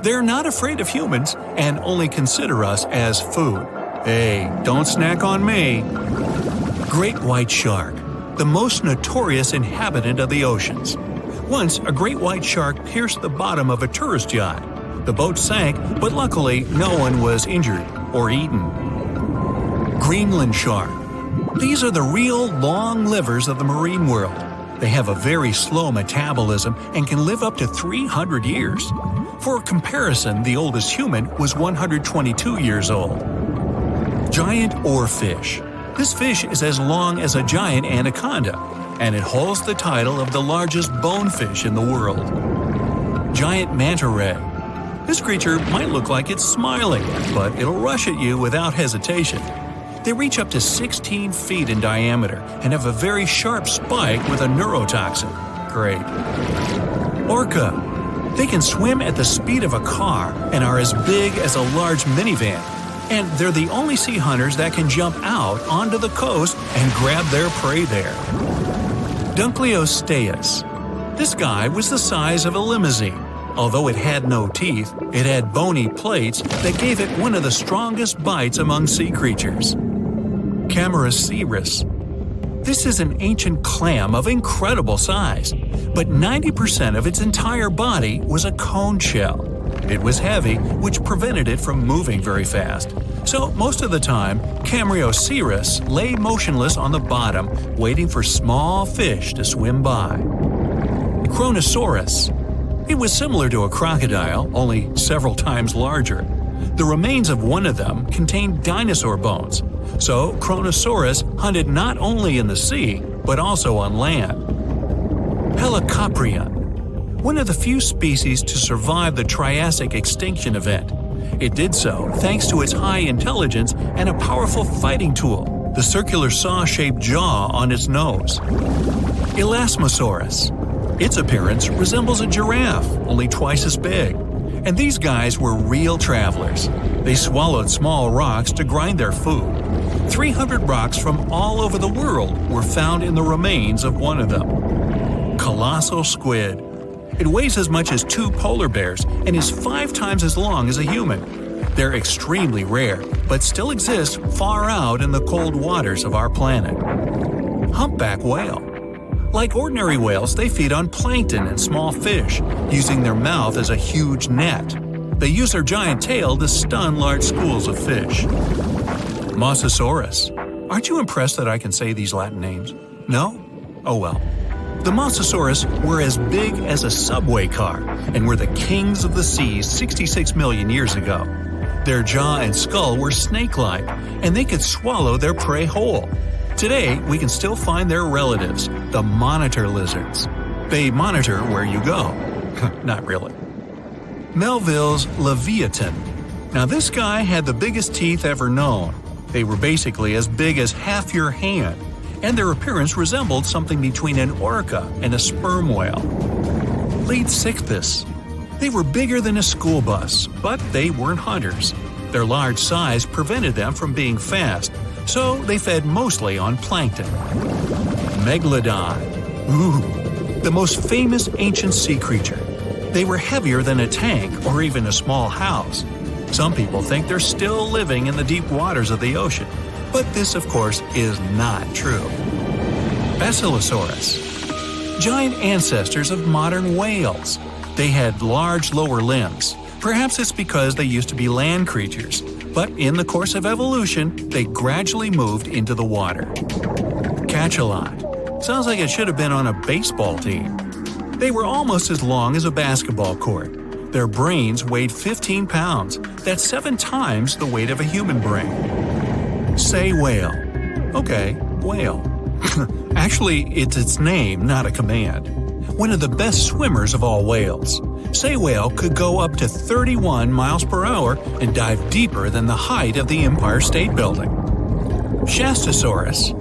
They're not afraid of humans and only consider us as food. Hey, don't snack on me. Great white shark, the most notorious inhabitant of the oceans. Once, a great white shark pierced the bottom of a tourist yacht. The boat sank, but luckily no one was injured or eaten. Greenland shark. These are the real long livers of the marine world. They have a very slow metabolism and can live up to 300 years. For comparison, the oldest human was 122 years old. Giant oarfish. This fish is as long as a giant anaconda, and it holds the title of the largest bonefish in the world. Giant manta ray. This creature might look like it's smiling, but it'll rush at you without hesitation. They reach up to 16 feet in diameter and have a very sharp spike with a neurotoxin. Great. Orca. They can swim at the speed of a car and are as big as a large minivan. And they're the only sea hunters that can jump out onto the coast and grab their prey there. Dunkleosteus. This guy was the size of a limousine. Although it had no teeth, it had bony plates that gave it one of the strongest bites among sea creatures. Camarasaurus. This is an ancient clam of incredible size, but 90% of its entire body was a cone shell. It was heavy, which prevented it from moving very fast. So most of the time, Camarasaurus lay motionless on the bottom, waiting for small fish to swim by. Kronosaurus. It was similar to a crocodile, only several times larger. The remains of one of them contained dinosaur bones, so Kronosaurus hunted not only in the sea, but also on land. Helicoprion. One of the few species to survive the Triassic extinction event. It did so thanks to its high intelligence and a powerful fighting tool, the circular saw-shaped jaw on its nose. Elasmosaurus. Its appearance resembles a giraffe, only twice as big. And these guys were real travelers. They swallowed small rocks to grind their food. 300 rocks from all over the world were found in the remains of one of them. Colossal squid. It weighs as much as 2 polar bears and is 5 times as long as a human. They're extremely rare, but still exist far out in the cold waters of our planet. Humpback whale. Like ordinary whales, they feed on plankton and small fish, using their mouth as a huge net. They use their giant tail to stun large schools of fish. Mosasaurus. Aren't you impressed that I can say these Latin names? No? Oh well. The Mosasaurus were as big as a subway car and were the kings of the seas 66 million years ago. Their jaw and skull were snake-like, and they could swallow their prey whole. Today, we can still find their relatives, the monitor lizards. They monitor where you go. Not really. Melville's Leviathan. Now this guy had the biggest teeth ever known. They were basically as big as half your hand, and their appearance resembled something between an orca and a sperm whale. Leadsichthys. They were bigger than a school bus, but they weren't hunters. Their large size prevented them from being fast, so they fed mostly on plankton. Megalodon. Ooh, the most famous ancient sea creature. They were heavier than a tank or even a small house. Some people think they're still living in the deep waters of the ocean, but this, of course, is not true. Basilosaurus. Giant ancestors of modern whales. They had large lower limbs. Perhaps it's because they used to be land creatures, but in the course of evolution, they gradually moved into the water. Cachalot. Sounds like it should have been on a baseball team. They were almost as long as a basketball court. Their brains weighed 15 pounds. That's 7 times the weight of a human brain. Say whale. Okay, whale. Actually, it's its name, not a command. One of the best swimmers of all whales. Say whale could go up to 31 miles per hour and dive deeper than the height of the Empire State Building. Shastasaurus.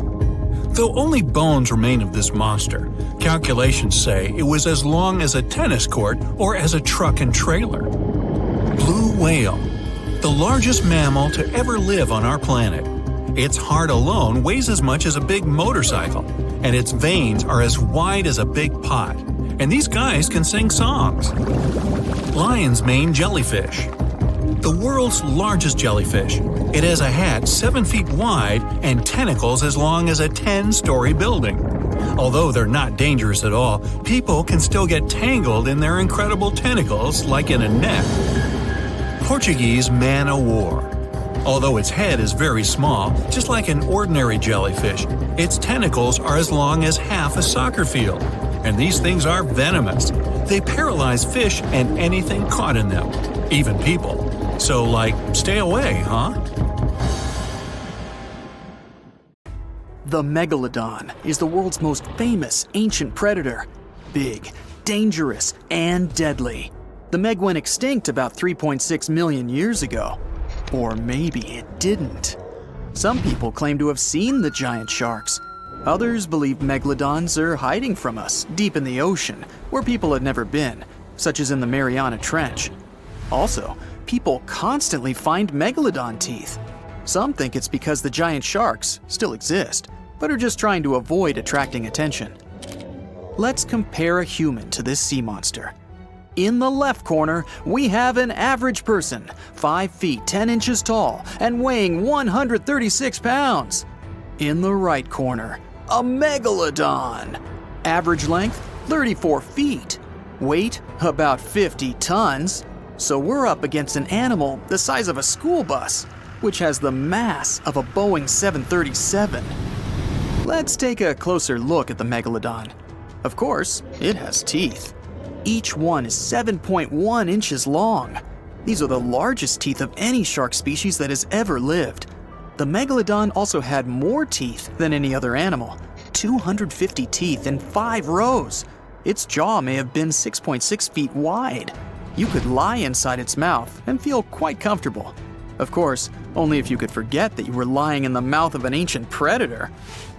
Though only bones remain of this monster, calculations say it was as long as a tennis court or as a truck and trailer. Blue whale. The largest mammal to ever live on our planet. Its heart alone weighs as much as a big motorcycle, and its veins are as wide as a big pot. And these guys can sing songs. Lion's mane jellyfish. The world's largest jellyfish. It has a hat 7 feet wide and tentacles as long as a 10-story building. Although they're not dangerous at all, people can still get tangled in their incredible tentacles like in a net. Portuguese man-o'-war. Although its head is very small, just like an ordinary jellyfish, its tentacles are as long as half a soccer field. And these things are venomous. They paralyze fish and anything caught in them, even people. So, stay away, huh? The megalodon is the world's most famous ancient predator. Big, dangerous, and deadly. The meg went extinct about 3.6 million years ago. Or maybe it didn't. Some people claim to have seen the giant sharks. Others believe megalodons are hiding from us deep in the ocean, where people had never been, such as in the Mariana Trench. Also, people constantly find megalodon teeth. Some think it's because the giant sharks still exist, but are just trying to avoid attracting attention. Let's compare a human to this sea monster. In the left corner, we have an average person, 5 feet 10 inches tall and weighing 136 pounds. In the right corner, a megalodon. Average length, 34 feet. Weight, about 50 tons. So we're up against an animal the size of a school bus, which has the mass of a Boeing 737. Let's take a closer look at the megalodon. Of course, it has teeth. Each one is 7.1 inches long. These are the largest teeth of any shark species that has ever lived. The megalodon also had more teeth than any other animal, 250 teeth in 5 rows. Its jaw may have been 6.6 feet wide. You could lie inside its mouth and feel quite comfortable. Of course, only if you could forget that you were lying in the mouth of an ancient predator.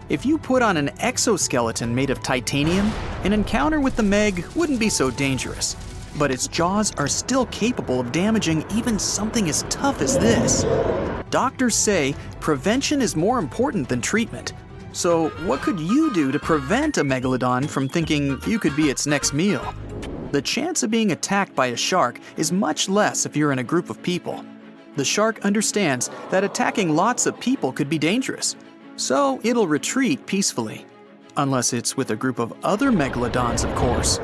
If you put on an exoskeleton made of titanium, an encounter with the Meg wouldn't be so dangerous. But its jaws are still capable of damaging even something as tough as this. Doctors say prevention is more important than treatment. So what could you do to prevent a megalodon from thinking you could be its next meal? The chance of being attacked by a shark is much less if you're in a group of people. The shark understands that attacking lots of people could be dangerous. So it'll retreat peacefully. Unless it's with a group of other megalodons, of course.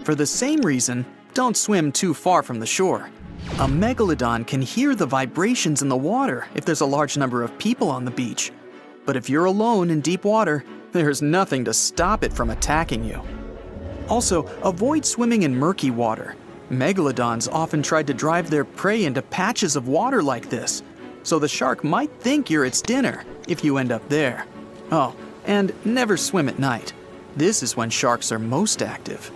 For the same reason, don't swim too far from the shore. A megalodon can hear the vibrations in the water if there's a large number of people on the beach. But if you're alone in deep water, there's nothing to stop it from attacking you. Also, avoid swimming in murky water. Megalodons often try to drive their prey into patches of water like this, so the shark might think you're its dinner if you end up there. Oh, and never swim at night. This is when sharks are most active.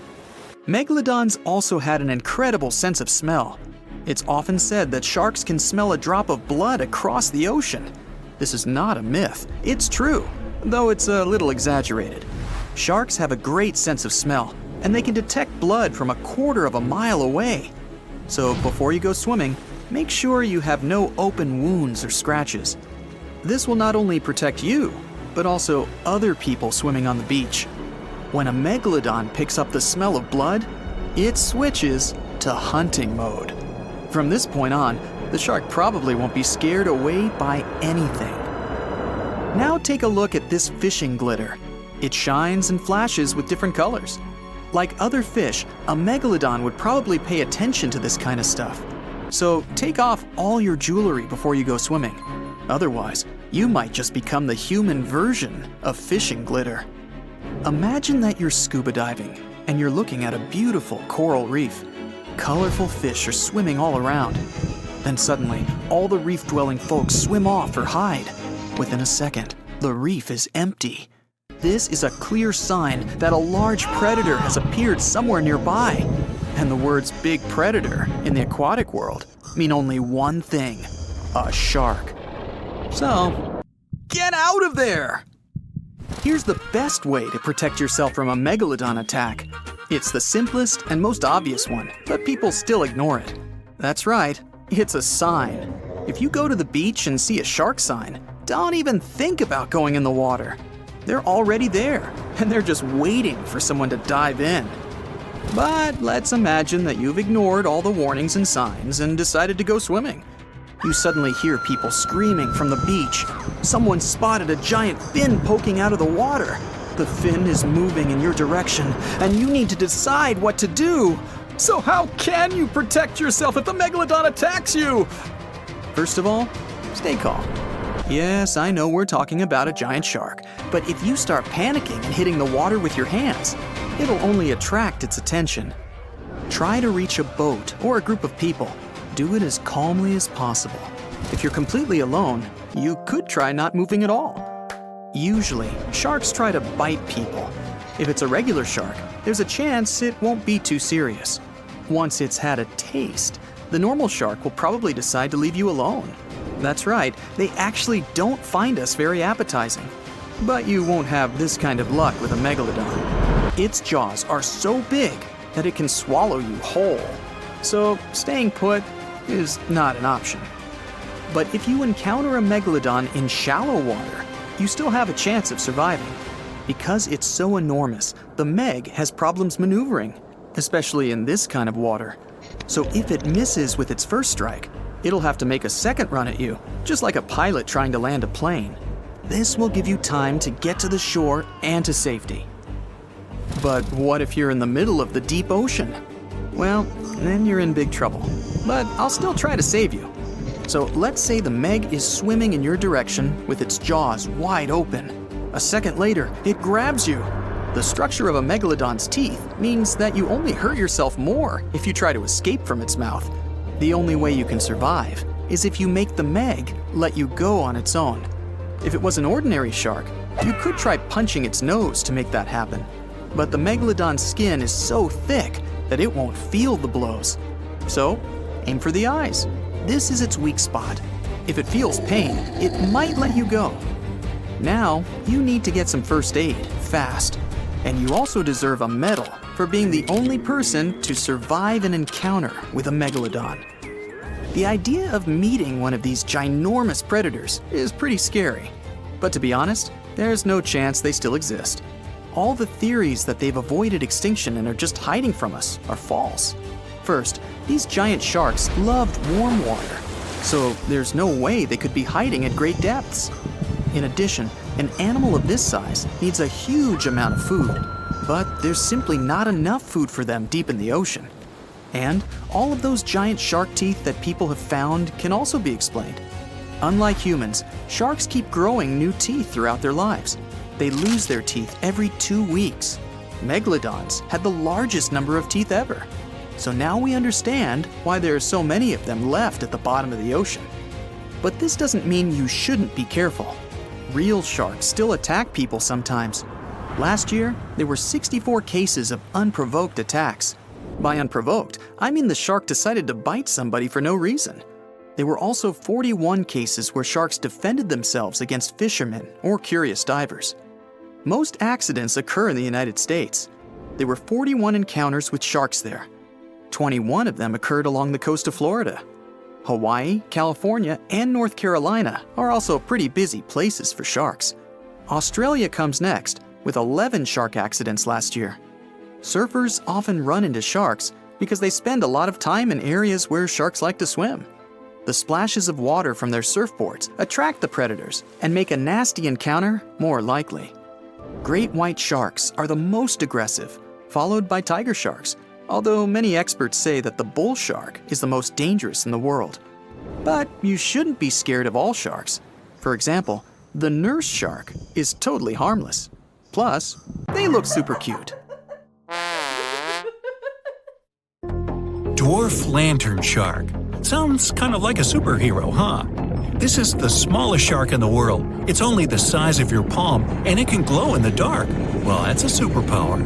Megalodons also had an incredible sense of smell. It's often said that sharks can smell a drop of blood across the ocean. This is not a myth, it's true, though it's a little exaggerated. Sharks have a great sense of smell, and they can detect blood from 1/4 of a mile away. So before you go swimming, make sure you have no open wounds or scratches. This will not only protect you, but also other people swimming on the beach. When a megalodon picks up the smell of blood, it switches to hunting mode. From this point on, the shark probably won't be scared away by anything. Now take a look at this fishing glitter. It shines and flashes with different colors. Like other fish, a megalodon would probably pay attention to this kind of stuff. So take off all your jewelry before you go swimming. Otherwise, you might just become the human version of fishing glitter. Imagine that you're scuba diving and you're looking at a beautiful coral reef. Colorful fish are swimming all around. Then suddenly, all the reef-dwelling folks swim off or hide. Within a second, the reef is empty. This is a clear sign that a large predator has appeared somewhere nearby. And the words big predator in the aquatic world mean only one thing: a shark. So, get out of there! Here's the best way to protect yourself from a megalodon attack. It's the simplest and most obvious one, but people still ignore it. That's right, it's a sign. If you go to the beach and see a shark sign, don't even think about going in the water. They're already there, and they're just waiting for someone to dive in. But let's imagine that you've ignored all the warnings and signs and decided to go swimming. You suddenly hear people screaming from the beach. Someone spotted a giant fin poking out of the water. The fin is moving in your direction, and you need to decide what to do. So how can you protect yourself if the megalodon attacks you? First of all, stay calm. Yes, I know we're talking about a giant shark, but if you start panicking and hitting the water with your hands, it'll only attract its attention. Try to reach a boat or a group of people. Do it as calmly as possible. If you're completely alone, you could try not moving at all. Usually, sharks try to bite people. If it's a regular shark, there's a chance it won't be too serious. Once it's had a taste, the normal shark will probably decide to leave you alone. That's right, they actually don't find us very appetizing. But you won't have this kind of luck with a megalodon. Its jaws are so big that it can swallow you whole. So staying put is not an option. But if you encounter a megalodon in shallow water, you still have a chance of surviving. Because it's so enormous, the Meg has problems maneuvering, especially in this kind of water. So if it misses with its first strike, it'll have to make a second run at you, just like a pilot trying to land a plane. This will give you time to get to the shore and to safety. But what if you're in the middle of the deep ocean? Well, then you're in big trouble. But I'll still try to save you. So let's say the Meg is swimming in your direction with its jaws wide open. A second later, it grabs you. The structure of a megalodon's teeth means that you only hurt yourself more if you try to escape from its mouth. The only way you can survive is if you make the Meg let you go on its own. If it was an ordinary shark, you could try punching its nose to make that happen. But the megalodon's skin is so thick that it won't feel the blows. So, aim for the eyes. This is its weak spot. If it feels pain, it might let you go. Now, you need to get some first aid, fast. And you also deserve a medal for being the only person to survive an encounter with a megalodon. The idea of meeting one of these ginormous predators is pretty scary. But to be honest, there's no chance they still exist. All the theories that they've avoided extinction and are just hiding from us are false. First, these giant sharks loved warm water, so there's no way they could be hiding at great depths. In addition, an animal of this size needs a huge amount of food, but there's simply not enough food for them deep in the ocean. And all of those giant shark teeth that people have found can also be explained. Unlike humans, sharks keep growing new teeth throughout their lives. They lose their teeth every 2 weeks. Megalodons had the largest number of teeth ever. So now we understand why there are so many of them left at the bottom of the ocean. But this doesn't mean you shouldn't be careful. Real sharks still attack people sometimes. Last year, there were 64 cases of unprovoked attacks. By unprovoked, I mean the shark decided to bite somebody for no reason. There were also 41 cases where sharks defended themselves against fishermen or curious divers. Most accidents occur in the United States. There were 41 encounters with sharks there. 21 of them occurred along the coast of Florida. Hawaii, California, and North Carolina are also pretty busy places for sharks. Australia comes next, with 11 shark accidents last year. Surfers often run into sharks because they spend a lot of time in areas where sharks like to swim. The splashes of water from their surfboards attract the predators and make a nasty encounter more likely. Great white sharks are the most aggressive, followed by tiger sharks, although many experts say that the bull shark is the most dangerous in the world. But you shouldn't be scared of all sharks. For example, the nurse shark is totally harmless. Plus, they look super cute. Dwarf lantern shark. Sounds kind of like a superhero, huh? This is the smallest shark in the world. It's only the size of your palm, and it can glow in the dark. Well, that's a superpower.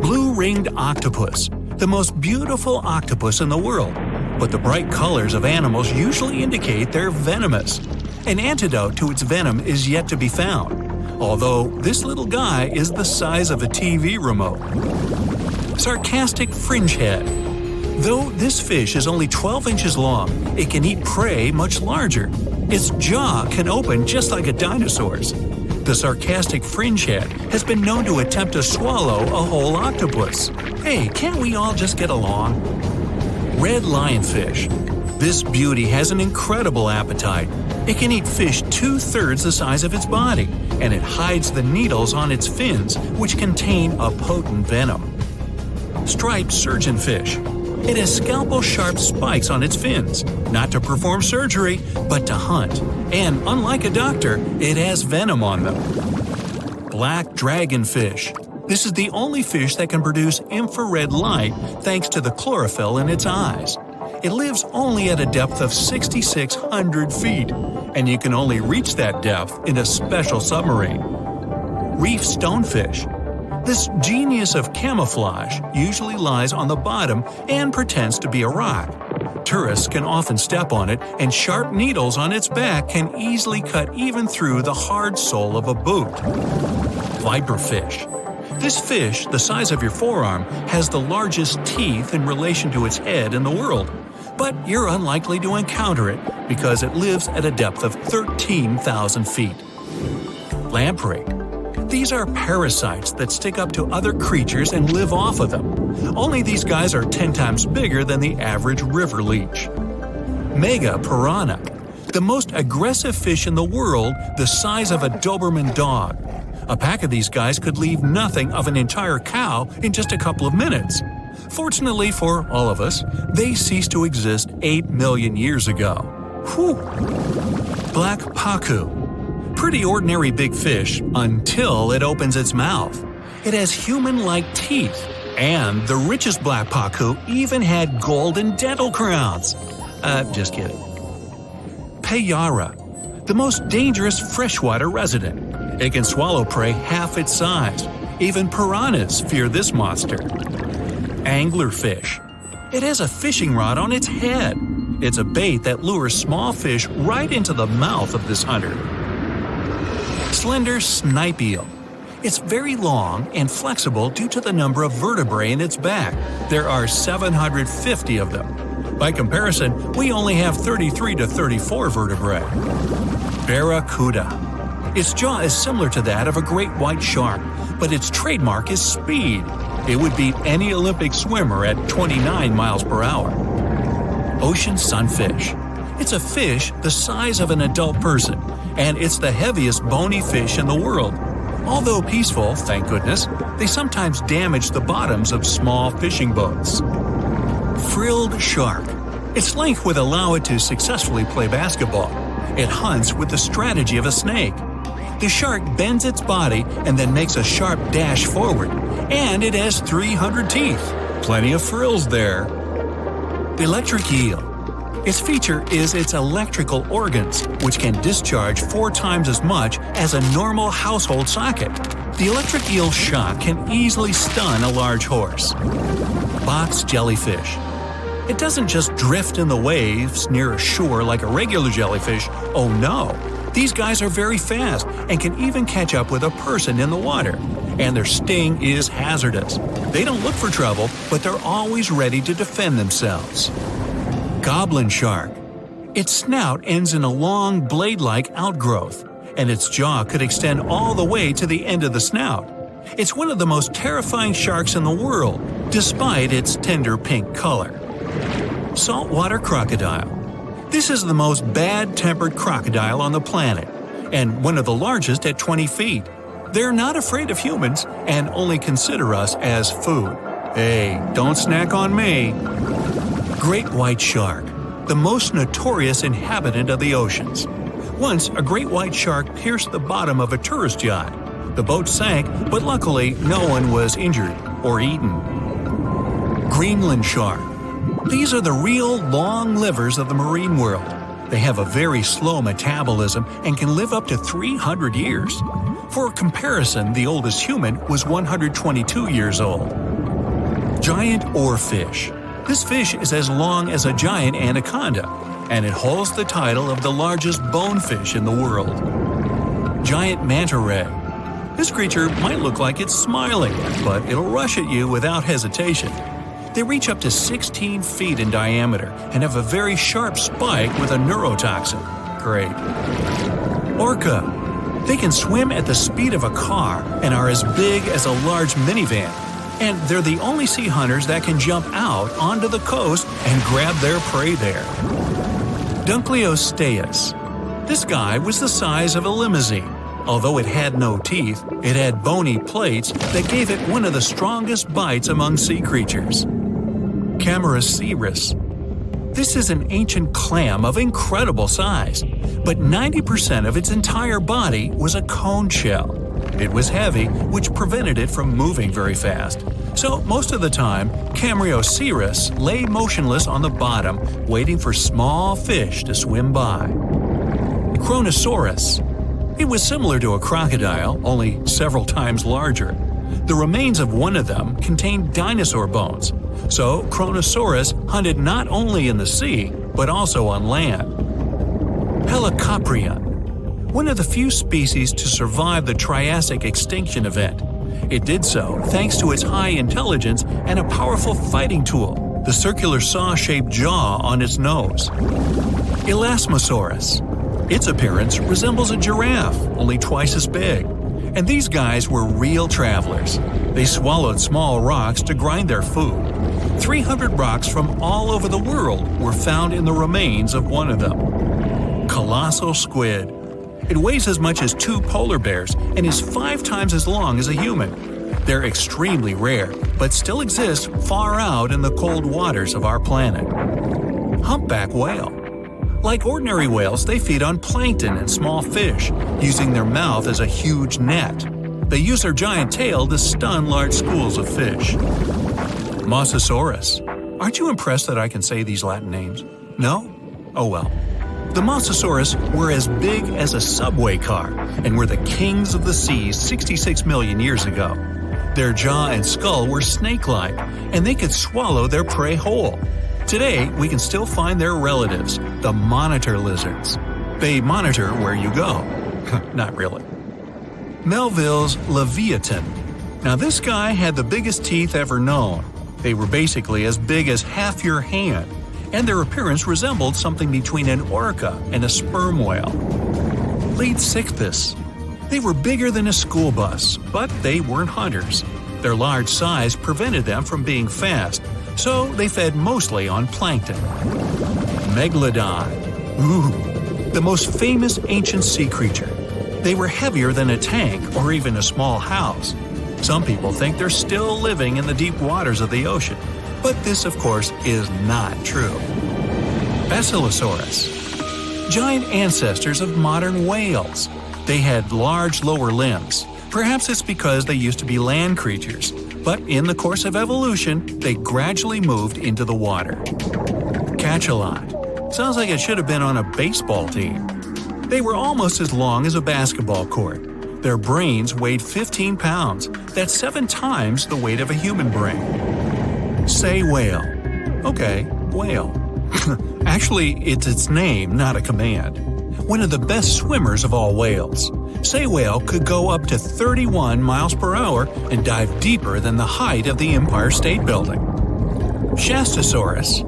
Blue-ringed octopus. The most beautiful octopus in the world. But the bright colors of animals usually indicate they're venomous. An antidote to its venom is yet to be found. Although this little guy is the size of a TV remote. Sarcastic fringehead. Though this fish is only 12 inches long, it can eat prey much larger. Its jaw can open just like a dinosaur's. The sarcastic fringehead has been known to attempt to swallow a whole octopus. Hey, can't we all just get along? Red lionfish. This beauty has an incredible appetite. It can eat fish 2/3 the size of its body, and it hides the needles on its fins, which contain a potent venom. Striped surgeonfish. It has scalpel-sharp spikes on its fins, not to perform surgery, but to hunt. And unlike a doctor, it has venom on them. Black dragonfish. This is the only fish that can produce infrared light thanks to the chlorophyll in its eyes. It lives only at a depth of 6,600 feet, and you can only reach that depth in a special submarine. Reef stonefish. This genius of camouflage usually lies on the bottom and pretends to be a rock. Tourists can often step on it, and sharp needles on its back can easily cut even through the hard sole of a boot. Viperfish. This fish, the size of your forearm, has the largest teeth in relation to its head in the world. But you're unlikely to encounter it because it lives at a depth of 13,000 feet. Lamprey. These are parasites that stick up to other creatures and live off of them. Only these guys are 10 times bigger than the average river leech. Mega piranha. The most aggressive fish in the world, the size of a Doberman dog. A pack of these guys could leave nothing of an entire cow in just a couple of minutes. Fortunately for all of us, they ceased to exist 8 million years ago. Whew! Black pacu. Pretty ordinary big fish until it opens its mouth. It has human-like teeth, and the richest black pacu even had golden dental crowns. Just kidding. Payara, the most dangerous freshwater resident. It can swallow prey half its size. Even piranhas fear this monster. Anglerfish. It has a fishing rod on its head. It's a bait that lures small fish right into the mouth of this hunter. Slender snipe eel. It's very long and flexible due to the number of vertebrae in its back. There are 750 of them. By comparison, we only have 33 to 34 vertebrae. Barracuda. Its jaw is similar to that of a great white shark, but its trademark is speed. It would beat any Olympic swimmer at 29 miles per hour. Ocean sunfish. It's a fish the size of an adult person, and it's the heaviest bony fish in the world. Although peaceful, thank goodness, they sometimes damage the bottoms of small fishing boats. Frilled shark. Its length would allow it to successfully play basketball. It hunts with the strategy of a snake. The shark bends its body and then makes a sharp dash forward, and it has 300 teeth. Plenty of frills there. Electric eel. Its feature is its electrical organs, which can discharge 4 times as much as a normal household socket. The electric eel's shock can easily stun a large horse. Box jellyfish. It doesn't just drift in the waves near a shore like a regular jellyfish. Oh no! These guys are very fast and can even catch up with a person in the water. And their sting is hazardous. They don't look for trouble, but they're always ready to defend themselves. Goblin shark. Its snout ends in a long blade-like outgrowth, and its jaw could extend all the way to the end of the snout. It's one of the most terrifying sharks in the world, despite its tender pink color. Saltwater crocodile. This is the most bad-tempered crocodile on the planet, and one of the largest at 20 feet. They're not afraid of humans and only consider us as food. Hey, don't snack on me. Great white shark, the most notorious inhabitant of the oceans. Once, a great white shark pierced the bottom of a tourist yacht. The boat sank, but luckily no one was injured or eaten. Greenland shark. These are the real long livers of the marine world. They have a very slow metabolism and can live up to 300 years. For comparison, the oldest human was 122 years old. Giant oarfish. This fish is as long as a giant anaconda, and it holds the title of the largest bonefish in the world. Giant manta ray. This creature might look like it's smiling, but it'll rush at you without hesitation. They reach up to 16 feet in diameter and have a very sharp spike with a neurotoxin. Great. Orca. They can swim at the speed of a car and are as big as a large minivan. And they're the only sea hunters that can jump out onto the coast and grab their prey there. Dunkleosteus. This guy was the size of a limousine. Although it had no teeth, it had bony plates that gave it one of the strongest bites among sea creatures. Camarasaurus. This is an ancient clam of incredible size, but 90% of its entire body was a cone shell. It was heavy, which prevented it from moving very fast. So most of the time, Camarasaurus lay motionless on the bottom, waiting for small fish to swim by. Kronosaurus. It was similar to a crocodile, only several times larger. The remains of one of them contained dinosaur bones, so Kronosaurus hunted not only in the sea, but also on land. Helicoprion. One of the few species to survive the Triassic extinction event. It did so thanks to its high intelligence and a powerful fighting tool, the circular saw-shaped jaw on its nose. Elasmosaurus. Its appearance resembles a giraffe, only twice as big. And these guys were real travelers. They swallowed small rocks to grind their food. 300 rocks from all over the world were found in the remains of one of them. Colossal squid. It weighs as much as 2 polar bears and is 5 times as long as a human. They're extremely rare, but still exist far out in the cold waters of our planet. Humpback whale. Like ordinary whales, they feed on plankton and small fish, using their mouth as a huge net. They use their giant tail to stun large schools of fish. Mosasaurus. Aren't you impressed that I can say these Latin names? No? Oh well. The Mosasaurus were as big as a subway car and were the kings of the seas 66 million years ago. Their jaw and skull were snake-like, and they could swallow their prey whole. Today, we can still find their relatives, the monitor lizards. They monitor where you go. Not really. Melville's Leviathan. Now this guy had the biggest teeth ever known. They were basically as big as half your hand, and their appearance resembled something between an orca and a sperm whale. Leadsichthys. They were bigger than a school bus, but they weren't hunters. Their large size prevented them from being fast, so they fed mostly on plankton. Megalodon. Ooh, the most famous ancient sea creature. They were heavier than a tank or even a small house. Some people think they're still living in the deep waters of the ocean, but this, of course, is not true. Basilosaurus. Giant ancestors of modern whales. They had large lower limbs. Perhaps it's because they used to be land creatures, but in the course of evolution, they gradually moved into the water. Cachalot. Sounds like it should have been on a baseball team. They were almost as long as a basketball court. Their brains weighed 15 pounds. That's 7 times the weight of a human brain. Sei whale. Okay, whale. Actually, it's its name, not a command. One of the best swimmers of all whales. Sei whale could go up to 31 miles per hour and dive deeper than the height of the Empire State Building. Shastasaurus.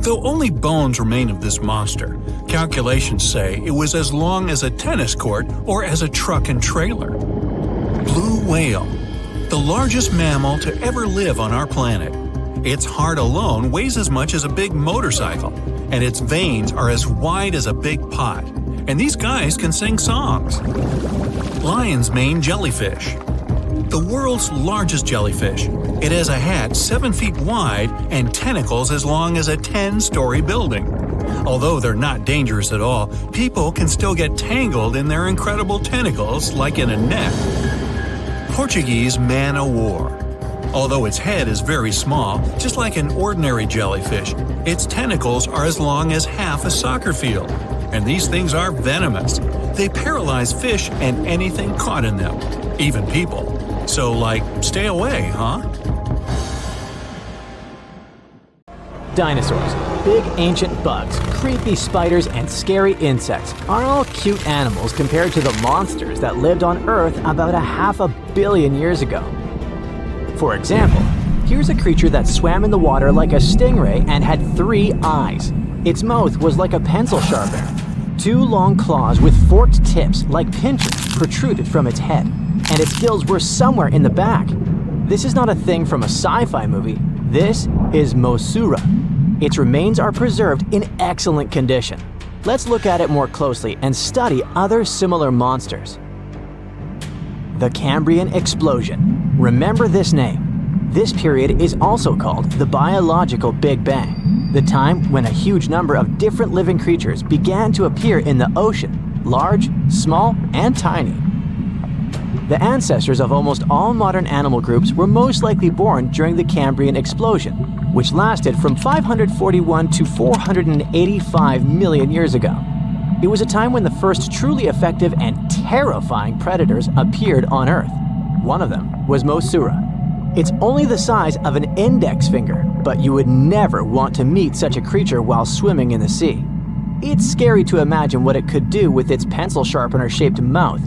Though only bones remain of this monster, calculations say it was as long as a tennis court or as a truck and trailer. Blue whale, the largest mammal to ever live on our planet. Its heart alone weighs as much as a big motorcycle, and its veins are as wide as a big pot. And these guys can sing songs. Lion's mane jellyfish. The world's largest jellyfish. It has a head 7 feet wide and tentacles as long as a 10-story building. Although they're not dangerous at all, people can still get tangled in their incredible tentacles like in a net. Portuguese man-o'-war. Although its head is very small, just like an ordinary jellyfish, its tentacles are as long as half a soccer field. And these things are venomous. They paralyze fish and anything caught in them, even people. So, stay away, huh? Dinosaurs, big ancient bugs, creepy spiders, and scary insects are all cute animals compared to the monsters that lived on Earth about 500 million years ago. For example, here's a creature that swam in the water like a stingray and had 3 eyes. Its mouth was like a pencil sharpener. 2 long claws with forked tips like pincers protruded from its head, and its gills were somewhere in the back. This is not a thing from a sci-fi movie. This is Mosaura. Its remains are preserved in excellent condition. Let's look at it more closely and study other similar monsters. The Cambrian explosion. Remember this name. This period is also called the biological Big Bang, the time when a huge number of different living creatures began to appear in the ocean, large, small, and tiny. The ancestors of almost all modern animal groups were most likely born during the Cambrian explosion, which lasted from 541 to 485 million years ago. It was a time when the first truly effective and terrifying predators appeared on Earth. One of them was Mosaura. It's only the size of an index finger, but you would never want to meet such a creature while swimming in the sea. It's scary to imagine what it could do with its pencil sharpener-shaped mouth.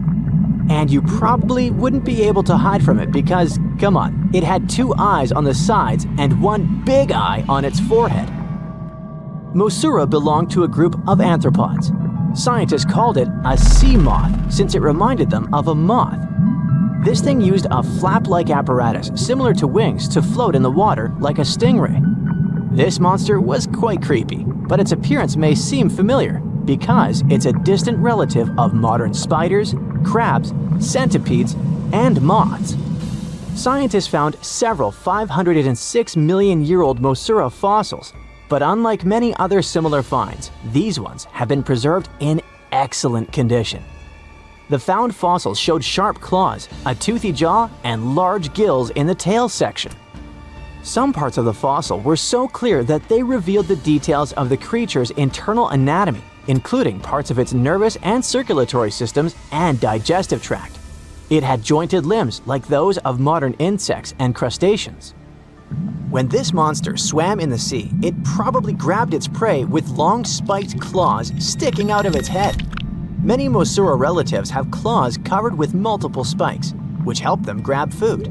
And you probably wouldn't be able to hide from it because, come on, it had 2 eyes on the sides and 1 big eye on its forehead. Mosaura belonged to a group of arthropods. Scientists called it a sea moth since it reminded them of a moth. This thing used a flap-like apparatus similar to wings to float in the water like a stingray. This monster was quite creepy, but its appearance may seem familiar because it's a distant relative of modern spiders, crabs, centipedes, and moths. Scientists found several 506-million-year-old Mosaura fossils, but unlike many other similar finds, these ones have been preserved in excellent condition. The found fossils showed sharp claws, a toothy jaw, and large gills in the tail section. Some parts of the fossil were so clear that they revealed the details of the creature's internal anatomy, including parts of its nervous and circulatory systems and digestive tract. It had jointed limbs like those of modern insects and crustaceans. When this monster swam in the sea, it probably grabbed its prey with long spiked claws sticking out of its head. Many Mosaura relatives have claws covered with multiple spikes, which help them grab food.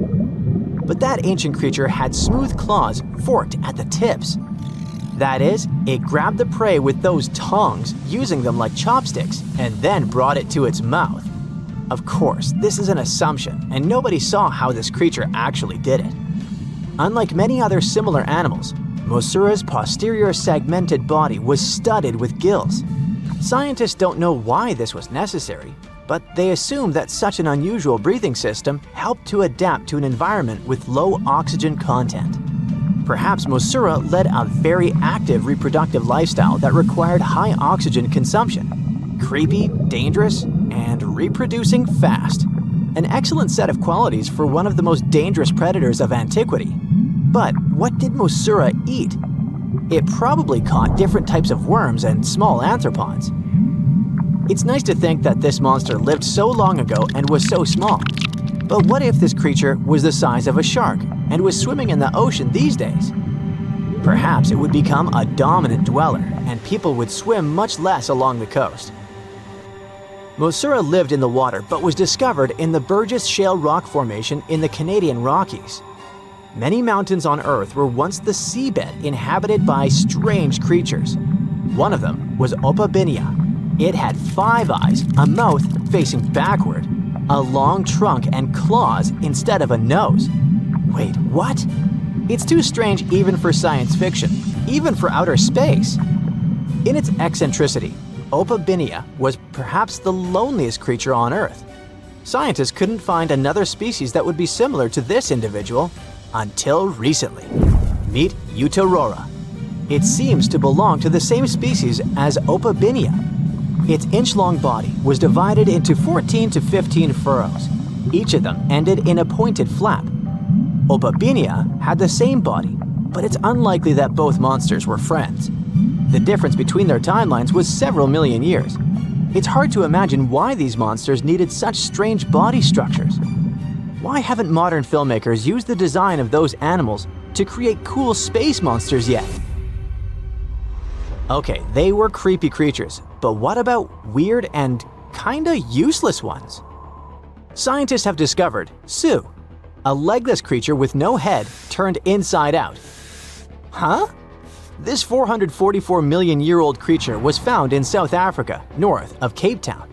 But that ancient creature had smooth claws forked at the tips. That is, it grabbed the prey with those tongs, using them like chopsticks, and then brought it to its mouth. Of course, this is an assumption, and nobody saw how this creature actually did it. Unlike many other similar animals, Mosaura's posterior segmented body was studded with gills. Scientists don't know why this was necessary, but they assume that such an unusual breathing system helped to adapt to an environment with low oxygen content. Perhaps Mosaura led a very active reproductive lifestyle that required high oxygen consumption. Creepy, dangerous, and reproducing fast. An excellent set of qualities for one of the most dangerous predators of antiquity. But what did Mosaura eat? It probably caught different types of worms and small arthropods. It's nice to think that this monster lived so long ago and was so small. But what if this creature was the size of a shark and was swimming in the ocean these days? Perhaps it would become a dominant dweller and people would swim much less along the coast. Mosaura lived in the water but was discovered in the Burgess Shale rock formation in the Canadian Rockies. Many mountains on Earth were once the seabed inhabited by strange creatures. One of them was Opabinia. It had 5 eyes, a mouth facing backward, a long trunk and claws instead of a nose. Wait, what? It's too strange even for science fiction, even for outer space. In its eccentricity, Opabinia was perhaps the loneliest creature on Earth. Scientists couldn't find another species that would be similar to this individual until recently. Meet Utaurora. It seems to belong to the same species as Opabinia. Its inch-long body was divided into 14 to 15 furrows. Each of them ended in a pointed flap. Opabinia had the same body, but it's unlikely that both monsters were friends. The difference between their timelines was several million years. It's hard to imagine why these monsters needed such strange body structures. Why haven't modern filmmakers used the design of those animals to create cool space monsters yet? Okay, they were creepy creatures, but what about weird and kinda useless ones? Scientists have discovered Sue, a legless creature with no head turned inside out. Huh? This 444 million year old creature was found in South Africa, north of Cape Town.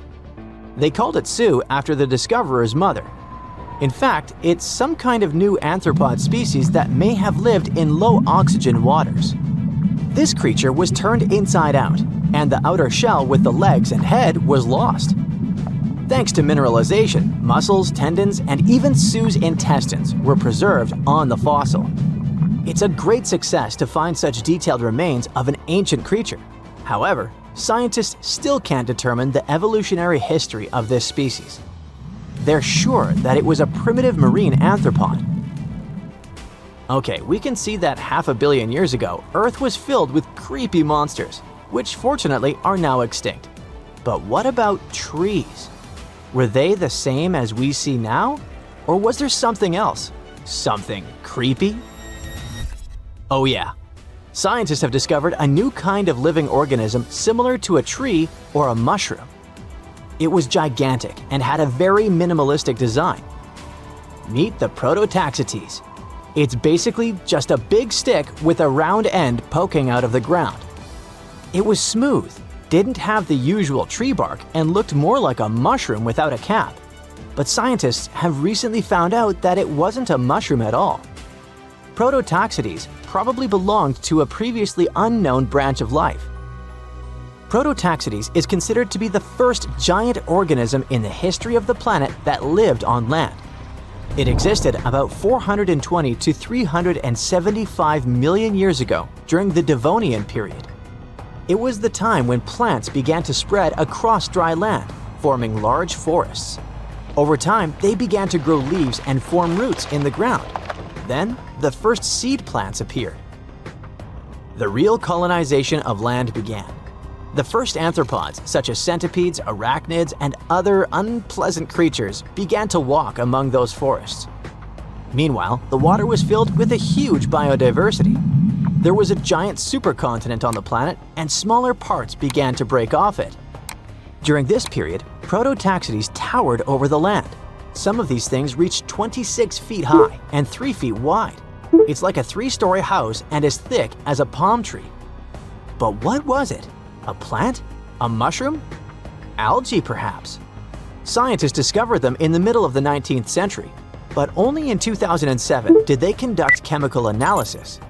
They called it Sue after the discoverer's mother. In fact, it's some kind of new arthropod species that may have lived in low oxygen waters. This creature was turned inside out, and the outer shell with the legs and head was lost. Thanks to mineralization, muscles, tendons, and even Sue's intestines were preserved on the fossil. It's a great success to find such detailed remains of an ancient creature. However, scientists still can't determine the evolutionary history of this species. They're sure that it was a primitive marine arthropod. Okay, we can see that 500 million years ago, Earth was filled with creepy monsters, which fortunately are now extinct. But what about trees? Were they the same as we see now? Or was there something else? Something creepy? Oh yeah. Scientists have discovered a new kind of living organism similar to a tree or a mushroom. It was gigantic and had a very minimalistic design. Meet the Prototaxites. It's basically just a big stick with a round end poking out of the ground. It was smooth, didn't have the usual tree bark, and looked more like a mushroom without a cap. But scientists have recently found out that it wasn't a mushroom at all. Prototaxites probably belonged to a previously unknown branch of life. Prototaxites is considered to be the first giant organism in the history of the planet that lived on land. It existed about 420 to 375 million years ago during the Devonian period. It was the time when plants began to spread across dry land, forming large forests. Over time, they began to grow leaves and form roots in the ground. Then, the first seed plants appeared. The real colonization of land began. The first arthropods, such as centipedes, arachnids, and other unpleasant creatures, began to walk among those forests. Meanwhile, the water was filled with a huge biodiversity. There was a giant supercontinent on the planet, and smaller parts began to break off it. During this period, Prototaxites towered over the land. Some of these things reached 26 feet high and 3 feet wide. It's like a 3-story house and as thick as a palm tree. But what was it? A plant? A mushroom? Algae, perhaps? Scientists discovered them in the middle of the 19th century, but only in 2007 did they conduct chemical analysis.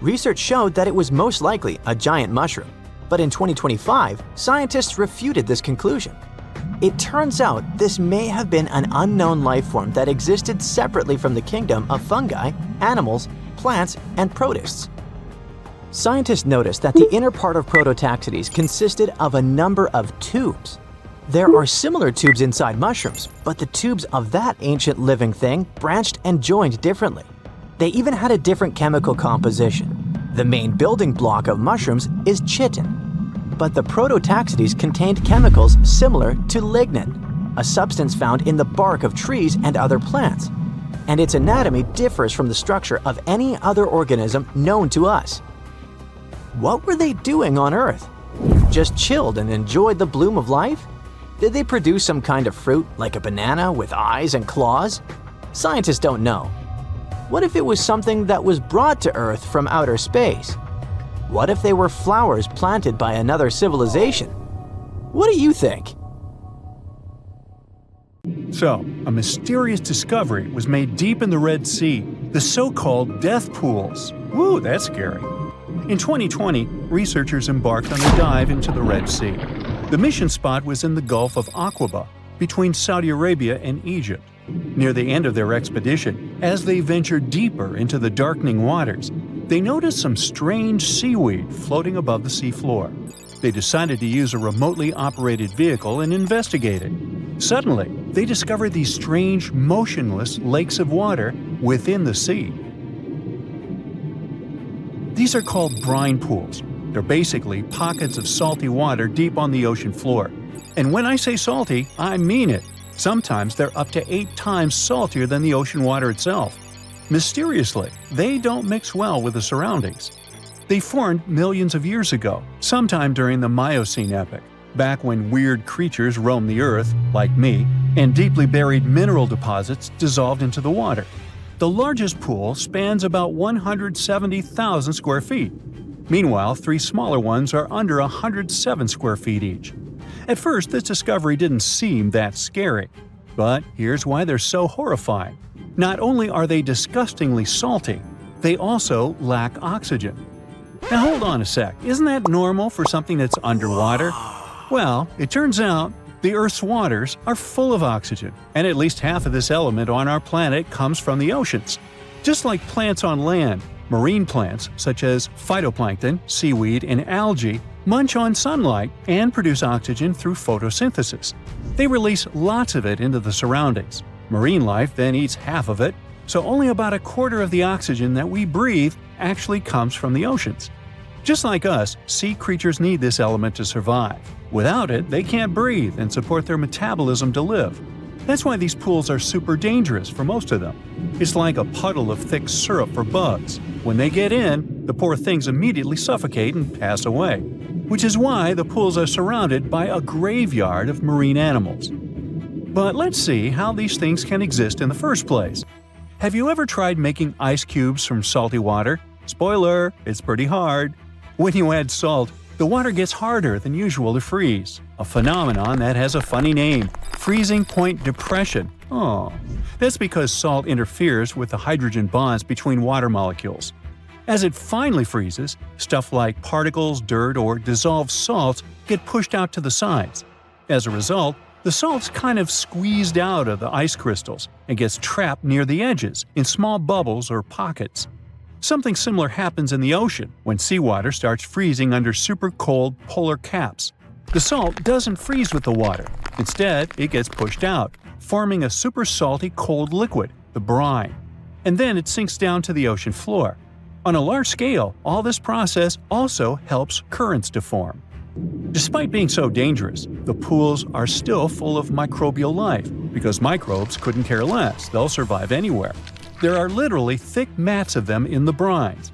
Research showed that it was most likely a giant mushroom, but in 2025, scientists refuted this conclusion. It turns out this may have been an unknown life form that existed separately from the kingdom of fungi, animals, plants, and protists. Scientists noticed that the inner part of Prototaxites consisted of a number of tubes. There are similar tubes inside mushrooms, but the tubes of that ancient living thing branched and joined differently. They even had a different chemical composition. The main building block of mushrooms is chitin, but the Prototaxites contained chemicals similar to lignin, a substance found in the bark of trees and other plants, and its anatomy differs from the structure of any other organism known to us. What were they doing on Earth? Just chilled and enjoyed the bloom of life? Did they produce some kind of fruit, like a banana with eyes and claws? Scientists don't know. What if it was something that was brought to Earth from outer space? What if they were flowers planted by another civilization? What do you think? So, a mysterious discovery was made deep in the Red Sea, the so-called death pools. Woo, that's scary. In 2020, researchers embarked on a dive into the Red Sea. The mission spot was in the Gulf of Aqaba, between Saudi Arabia and Egypt. Near the end of their expedition, as they ventured deeper into the darkening waters, they noticed some strange seaweed floating above the seafloor. They decided to use a remotely operated vehicle and investigate it. Suddenly, they discovered these strange, motionless lakes of water within the sea. These are called brine pools. They're basically pockets of salty water deep on the ocean floor. And when I say salty, I mean it. Sometimes they're up to 8 times saltier than the ocean water itself. Mysteriously, they don't mix well with the surroundings. They formed millions of years ago, sometime during the Miocene epoch, back when weird creatures roamed the earth, like me, and deeply buried mineral deposits dissolved into the water. The largest pool spans about 170,000 square feet. Meanwhile, 3 smaller ones are under 107 square feet each. At first, this discovery didn't seem that scary. But here's why they're so horrifying. Not only are they disgustingly salty, they also lack oxygen. Now hold on a sec, isn't that normal for something that's underwater? Well, it turns out the Earth's waters are full of oxygen, and at least half of this element on our planet comes from the oceans. Just like plants on land, marine plants such as phytoplankton, seaweed, and algae munch on sunlight and produce oxygen through photosynthesis. They release lots of it into the surroundings. Marine life then eats half of it, so only about a quarter of the oxygen that we breathe actually comes from the oceans. Just like us, sea creatures need this element to survive. Without it, they can't breathe and support their metabolism to live. That's why these pools are super dangerous for most of them. It's like a puddle of thick syrup for bugs. When they get in, the poor things immediately suffocate and pass away. Which is why the pools are surrounded by a graveyard of marine animals. But let's see how these things can exist in the first place. Have you ever tried making ice cubes from salty water? Spoiler, it's pretty hard. When you add salt, the water gets harder than usual to freeze, a phenomenon that has a funny name, freezing point depression. Oh, that's because salt interferes with the hydrogen bonds between water molecules. As it finally freezes, stuff like particles, dirt, or dissolved salts get pushed out to the sides. As a result, the salt's kind of squeezed out of the ice crystals and gets trapped near the edges in small bubbles or pockets. Something similar happens in the ocean when seawater starts freezing under super cold polar caps. The salt doesn't freeze with the water. Instead, it gets pushed out, forming a super salty cold liquid, the brine. And then it sinks down to the ocean floor. On a large scale, all this process also helps currents to form. Despite being so dangerous, the pools are still full of microbial life, because microbes couldn't care less, they'll survive anywhere. There are literally thick mats of them in the brines.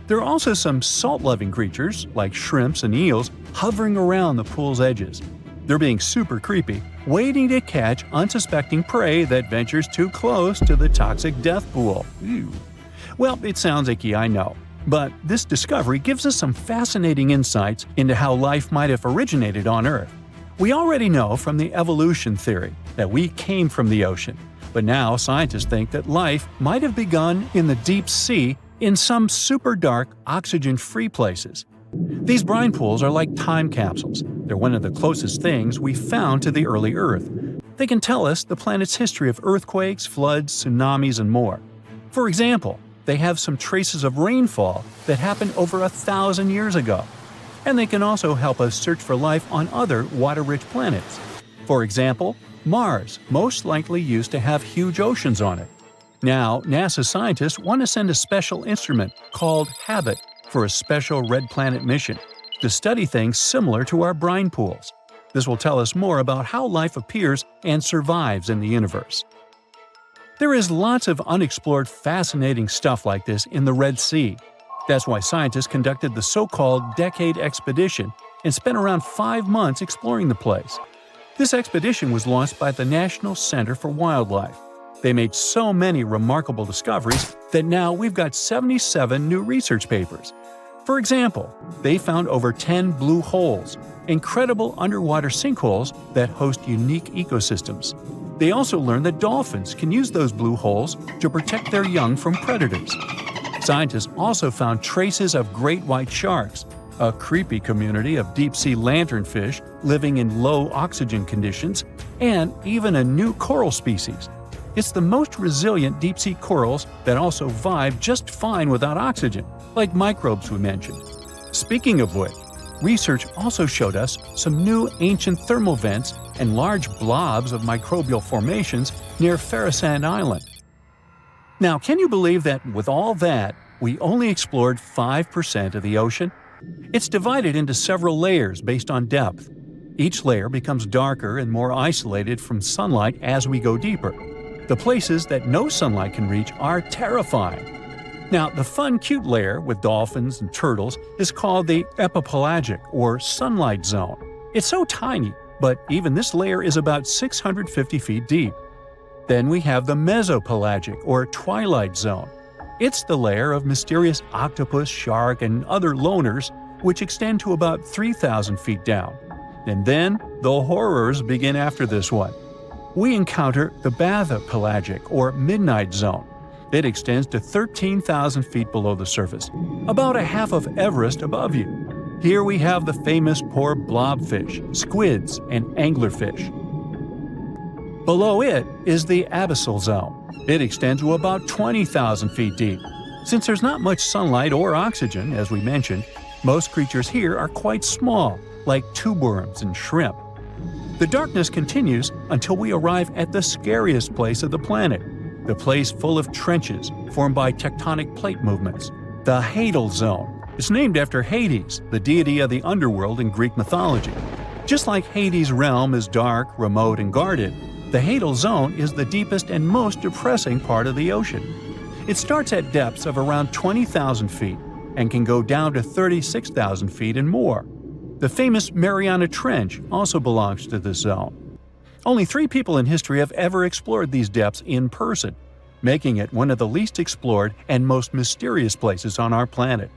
There are also some salt-loving creatures, like shrimps and eels, hovering around the pool's edges. They're being super creepy, waiting to catch unsuspecting prey that ventures too close to the toxic death pool. Ew. Well, it sounds icky, I know. But this discovery gives us some fascinating insights into how life might have originated on Earth. We already know from the evolution theory that we came from the ocean, but now scientists think that life might have begun in the deep sea in some super dark, oxygen-free places. These brine pools are like time capsules. They're one of the closest things we've found to the early Earth. They can tell us the planet's history of earthquakes, floods, tsunamis, and more. For example, they have some traces of rainfall that happened over 1,000 years ago. And they can also help us search for life on other water-rich planets. For example, Mars most likely used to have huge oceans on it. Now, NASA scientists want to send a special instrument called HABIT for a special red planet mission to study things similar to our brine pools. This will tell us more about how life appears and survives in the universe. There is lots of unexplored fascinating stuff like this in the Red Sea. That's why scientists conducted the so-called Decade Expedition and spent around 5 months exploring the place. This expedition was launched by the National Center for Wildlife. They made so many remarkable discoveries that now we've got 77 new research papers. For example, they found over 10 blue holes, incredible underwater sinkholes that host unique ecosystems. They also learned that dolphins can use those blue holes to protect their young from predators. Scientists also found traces of great white sharks, a creepy community of deep-sea lanternfish living in low oxygen conditions, and even a new coral species. It's the most resilient deep-sea corals that also vive just fine without oxygen, like microbes we mentioned. Speaking of which, research also showed us some new ancient thermal vents and large blobs of microbial formations near Farasand Island. Now, can you believe that with all that, we only explored 5% of the ocean? It's divided into several layers based on depth. Each layer becomes darker and more isolated from sunlight as we go deeper. The places that no sunlight can reach are terrifying. Now, the fun, cute layer with dolphins and turtles is called the epipelagic or sunlight zone. It's so tiny, but even this layer is about 650 feet deep. Then we have the mesopelagic or twilight zone. It's the layer of mysterious octopus, shark, and other loners, which extend to about 3,000 feet down. And then the horrors begin after this one. We encounter the bathypelagic or midnight zone. It extends to 13,000 feet below the surface, about a half of Everest above you. Here we have the famous poor blobfish, squids, and anglerfish. Below it is the abyssal zone. It extends to about 20,000 feet deep. Since there's not much sunlight or oxygen, as we mentioned, most creatures here are quite small, like tube worms and shrimp. The darkness continues until we arrive at the scariest place of the planet, the place full of trenches formed by tectonic plate movements, the Hadal Zone. It's named after Hades, the deity of the underworld in Greek mythology. Just like Hades' realm is dark, remote, and guarded, the Hadal Zone is the deepest and most depressing part of the ocean. It starts at depths of around 20,000 feet and can go down to 36,000 feet and more. The famous Mariana Trench also belongs to this zone. Only 3 people in history have ever explored these depths in person, making it one of the least explored and most mysterious places on our planet.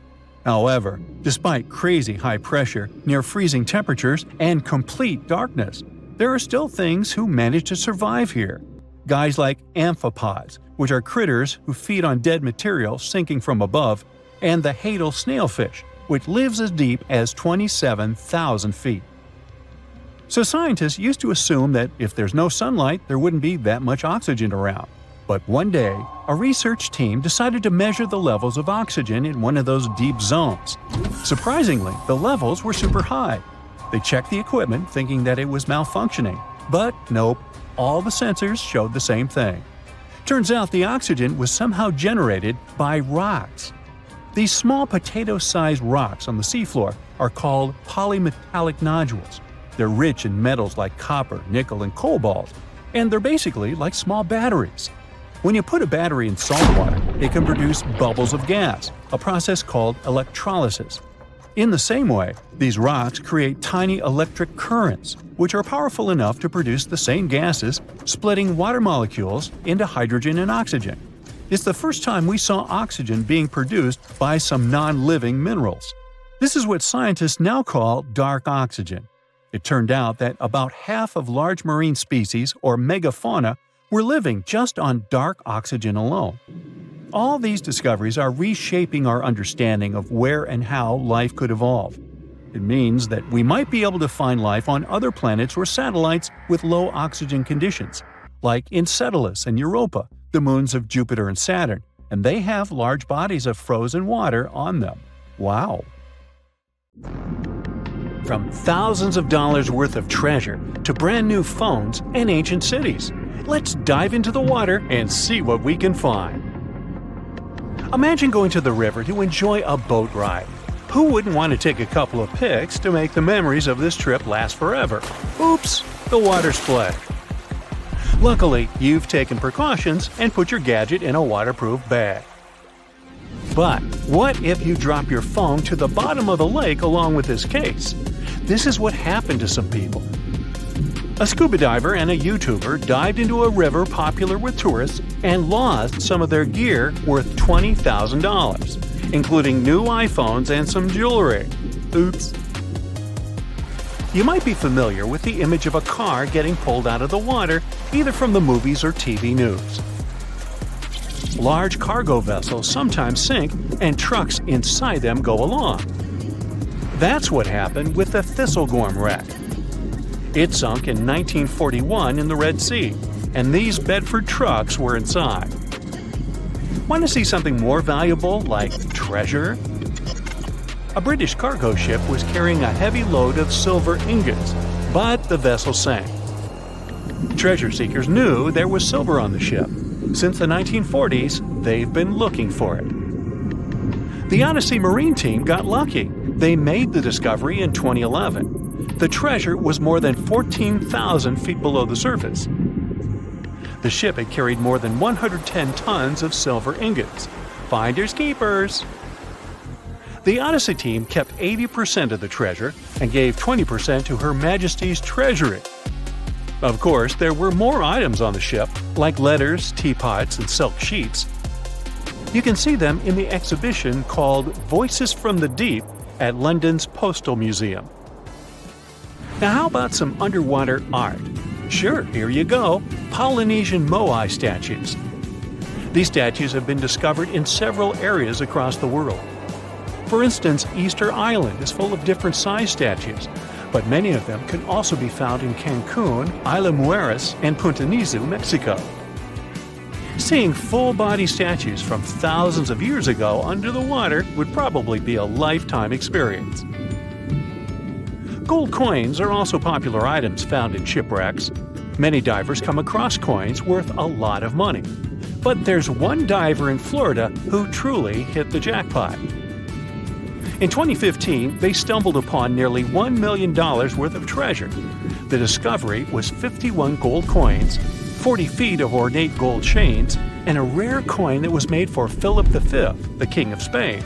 However, despite crazy high pressure, near freezing temperatures, and complete darkness, there are still things who manage to survive here. Guys like amphipods, which are critters who feed on dead material sinking from above, and the Hadal snailfish, which lives as deep as 27,000 feet. So scientists used to assume that if there's no sunlight, there wouldn't be that much oxygen around. But one day, a research team decided to measure the levels of oxygen in one of those deep zones. Surprisingly, the levels were super high. They checked the equipment thinking that it was malfunctioning, but nope, all the sensors showed the same thing. Turns out the oxygen was somehow generated by rocks. These small potato-sized rocks on the seafloor are called polymetallic nodules. They're rich in metals like copper, nickel, and cobalt, and they're basically like small batteries. When you put a battery in salt water, it can produce bubbles of gas, a process called electrolysis. In the same way, these rocks create tiny electric currents, which are powerful enough to produce the same gases, splitting water molecules into hydrogen and oxygen. It's the first time we saw oxygen being produced by some non-living minerals. This is what scientists now call dark oxygen. It turned out that about half of large marine species, or megafauna, were living just on dark oxygen alone. All these discoveries are reshaping our understanding of where and how life could evolve. It means that we might be able to find life on other planets or satellites with low oxygen conditions, like Enceladus and Europa, the moons of Jupiter and Saturn, and they have large bodies of frozen water on them. Wow! From thousands of dollars worth of treasure to brand new phones and ancient cities, let's dive into the water and see what we can find. Imagine going to the river to enjoy a boat ride. Who wouldn't want to take a couple of pics to make the memories of this trip last forever? Oops, the water split. Luckily, you've taken precautions and put your gadget in a waterproof bag. But what if you drop your phone to the bottom of the lake along with this case? This is what happened to some people. A scuba diver and a YouTuber dived into a river popular with tourists and lost some of their gear worth $20,000, including new iPhones and some jewelry. Oops. You might be familiar with the image of a car getting pulled out of the water, either from the movies or TV news. Large cargo vessels sometimes sink, and trucks inside them go along. That's what happened with the Thistlegorm wreck. It sunk in 1941 in the Red Sea, and these Bedford trucks were inside. Want to see something more valuable, like treasure? A British cargo ship was carrying a heavy load of silver ingots, but the vessel sank. Treasure seekers knew there was silver on the ship. Since the 1940s, they've been looking for it. The Odyssey Marine team got lucky. They made the discovery in 2011. The treasure was more than 14,000 feet below the surface. The ship had carried more than 110 tons of silver ingots. Finders keepers. The Odyssey team kept 80% of the treasure and gave 20% to Her Majesty's Treasury. Of course, there were more items on the ship, like letters, teapots, and silk sheets. You can see them in the exhibition called Voices from the Deep at London's Postal Museum. Now how about some underwater art? Sure, here you go, Polynesian moai statues. These statues have been discovered in several areas across the world. For instance, Easter Island is full of different size statues, but many of them can also be found in Cancun, Isla Mujeres, and Punta Nizu, Mexico. Seeing full-body statues from thousands of years ago under the water would probably be a lifetime experience. Gold coins are also popular items found in shipwrecks. Many divers come across coins worth a lot of money. But there's one diver in Florida who truly hit the jackpot. In 2015, they stumbled upon nearly $1 million worth of treasure. The discovery was 51 gold coins, 40 feet of ornate gold chains, and a rare coin that was made for Philip V, the King of Spain.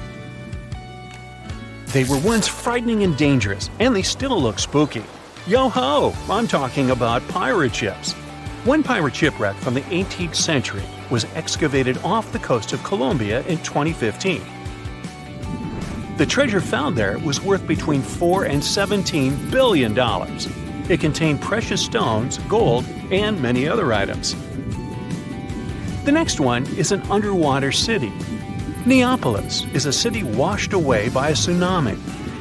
They were once frightening and dangerous, and they still look spooky. Yo-ho! I'm talking about pirate ships. One pirate shipwreck from the 18th century was excavated off the coast of Colombia in 2015. The treasure found there was worth between $4 and $17 billion. It contained precious stones, gold, and many other items. The next one is an underwater city. Neapolis is a city washed away by a tsunami.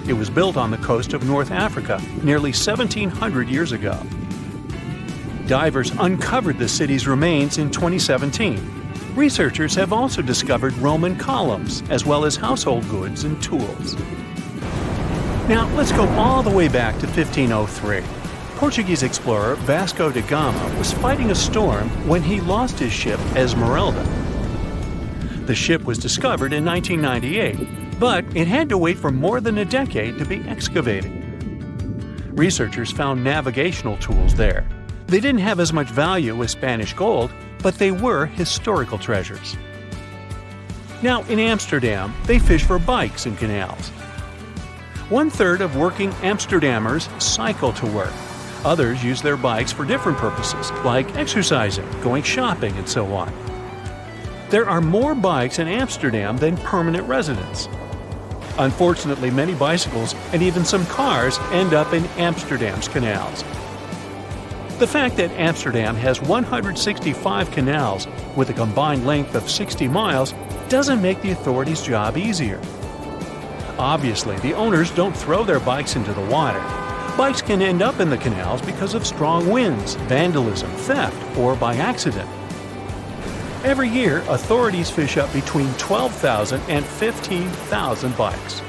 It was built on the coast of North Africa nearly 1,700 years ago. Divers uncovered the city's remains in 2017. Researchers have also discovered Roman columns, as well as household goods and tools. Now, let's go all the way back to 1503. Portuguese explorer Vasco da Gama was fighting a storm when he lost his ship Esmeralda. The ship was discovered in 1998, but it had to wait for more than a decade to be excavated. Researchers found navigational tools there. They didn't have as much value as Spanish gold, but they were historical treasures. Now, in Amsterdam, they fish for bikes in canals. 1/3 of working Amsterdammers cycle to work. Others use their bikes for different purposes, like exercising, going shopping, and so on. There are more bikes in Amsterdam than permanent residents. Unfortunately, many bicycles and even some cars end up in Amsterdam's canals. The fact that Amsterdam has 165 canals with a combined length of 60 miles doesn't make the authorities' job easier. Obviously, the owners don't throw their bikes into the water. Bikes can end up in the canals because of strong winds, vandalism, theft, or by accident. Every year, authorities fish up between 12,000 and 15,000 bikes.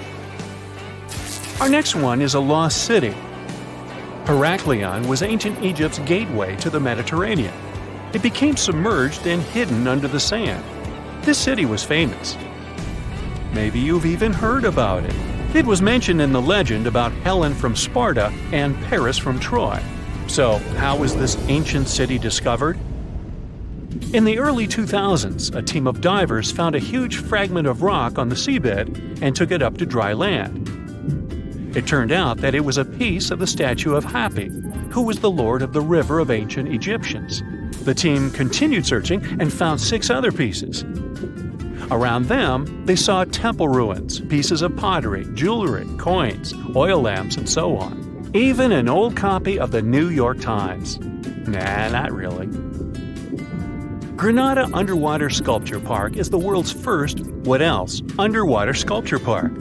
Our next one is a lost city. Heraklion was ancient Egypt's gateway to the Mediterranean. It became submerged and hidden under the sand. This city was famous. Maybe you've even heard about it. It was mentioned in the legend about Helen from Sparta and Paris from Troy. So, how was this ancient city discovered? In the early 2000s, a team of divers found a huge fragment of rock on the seabed and took it up to dry land. It turned out that it was a piece of the statue of Hapi, who was the lord of the river of ancient Egyptians. The team continued searching and found 6 other pieces. Around them, they saw temple ruins, pieces of pottery, jewelry, coins, oil lamps, and so on. Even an old copy of the New York Times. Nah, not really. Granada Underwater Sculpture Park is the world's first, what else, underwater sculpture park.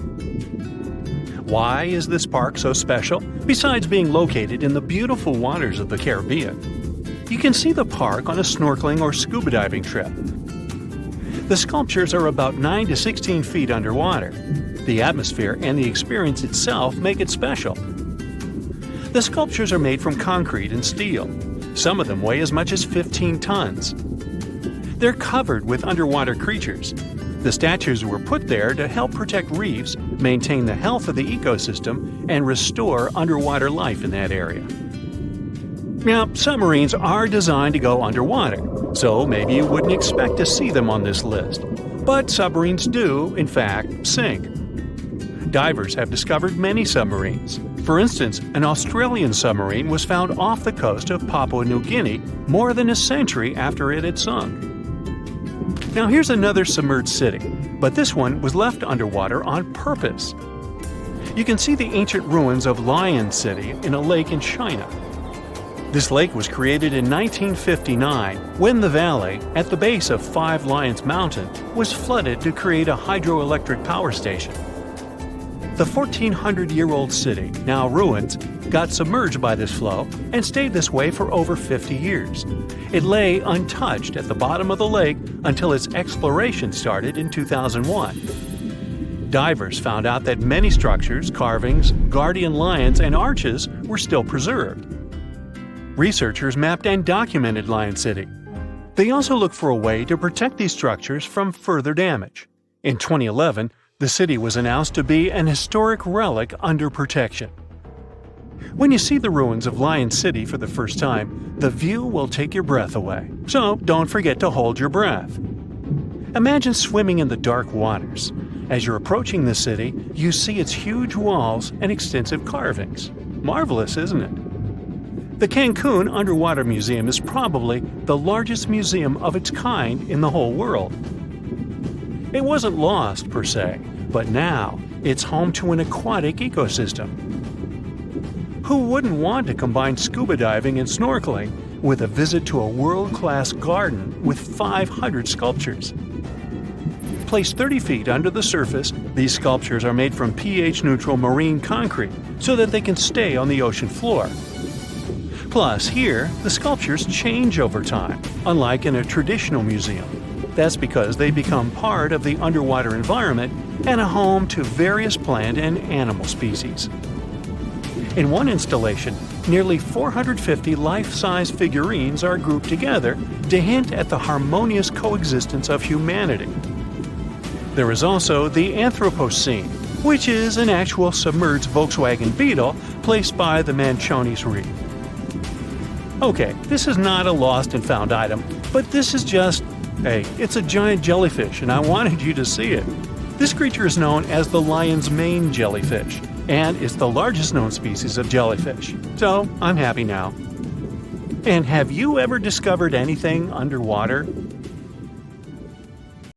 Why is this park so special, besides being located in the beautiful waters of the Caribbean? You can see the park on a snorkeling or scuba diving trip. The sculptures are about 9 to 16 feet underwater. The atmosphere and the experience itself make it special. The sculptures are made from concrete and steel. Some of them weigh as much as 15 tons. They're covered with underwater creatures. The statues were put there to help protect reefs, maintain the health of the ecosystem, and restore underwater life in that area. Now, submarines are designed to go underwater, so maybe you wouldn't expect to see them on this list. But submarines do, in fact, sink. Divers have discovered many submarines. For instance, an Australian submarine was found off the coast of Papua New Guinea more than a century after it had sunk. Now here's another submerged city, but this one was left underwater on purpose. You can see the ancient ruins of Lion City in a lake in China. This lake was created in 1959 when the valley, at the base of Five Lions Mountain, was flooded to create a hydroelectric power station. The 1,400-year-old city, now ruins, got submerged by this flow and stayed this way for over 50 years. It lay untouched at the bottom of the lake until its exploration started in 2001. Divers found out that many structures, carvings, guardian lions, and arches were still preserved. Researchers mapped and documented Lion City. They also looked for a way to protect these structures from further damage. In 2011, the city was announced to be an historic relic under protection. When you see the ruins of Lion City for the first time, the view will take your breath away. So don't forget to hold your breath. Imagine swimming in the dark waters. As you're approaching the city, you see its huge walls and extensive carvings. Marvelous, isn't it? The Cancun Underwater Museum is probably the largest museum of its kind in the whole world. It wasn't lost, per se, but now it's home to an aquatic ecosystem. Who wouldn't want to combine scuba diving and snorkeling with a visit to a world-class garden with 500 sculptures? Placed 30 feet under the surface, these sculptures are made from pH-neutral marine concrete so that they can stay on the ocean floor. Plus, here, the sculptures change over time, unlike in a traditional museum. That's because they become part of the underwater environment and a home to various plant and animal species. In one installation, nearly 450 life-size figurines are grouped together to hint at the harmonious coexistence of humanity. There is also the Anthropocene, which is an actual submerged Volkswagen Beetle placed by the Manchonis Reef. Okay, this is not a lost and found item, but this is just, hey, it's a giant jellyfish and I wanted you to see it. This creature is known as the lion's mane jellyfish, and it's the largest known species of jellyfish. So, I'm happy now. And have you ever discovered anything underwater?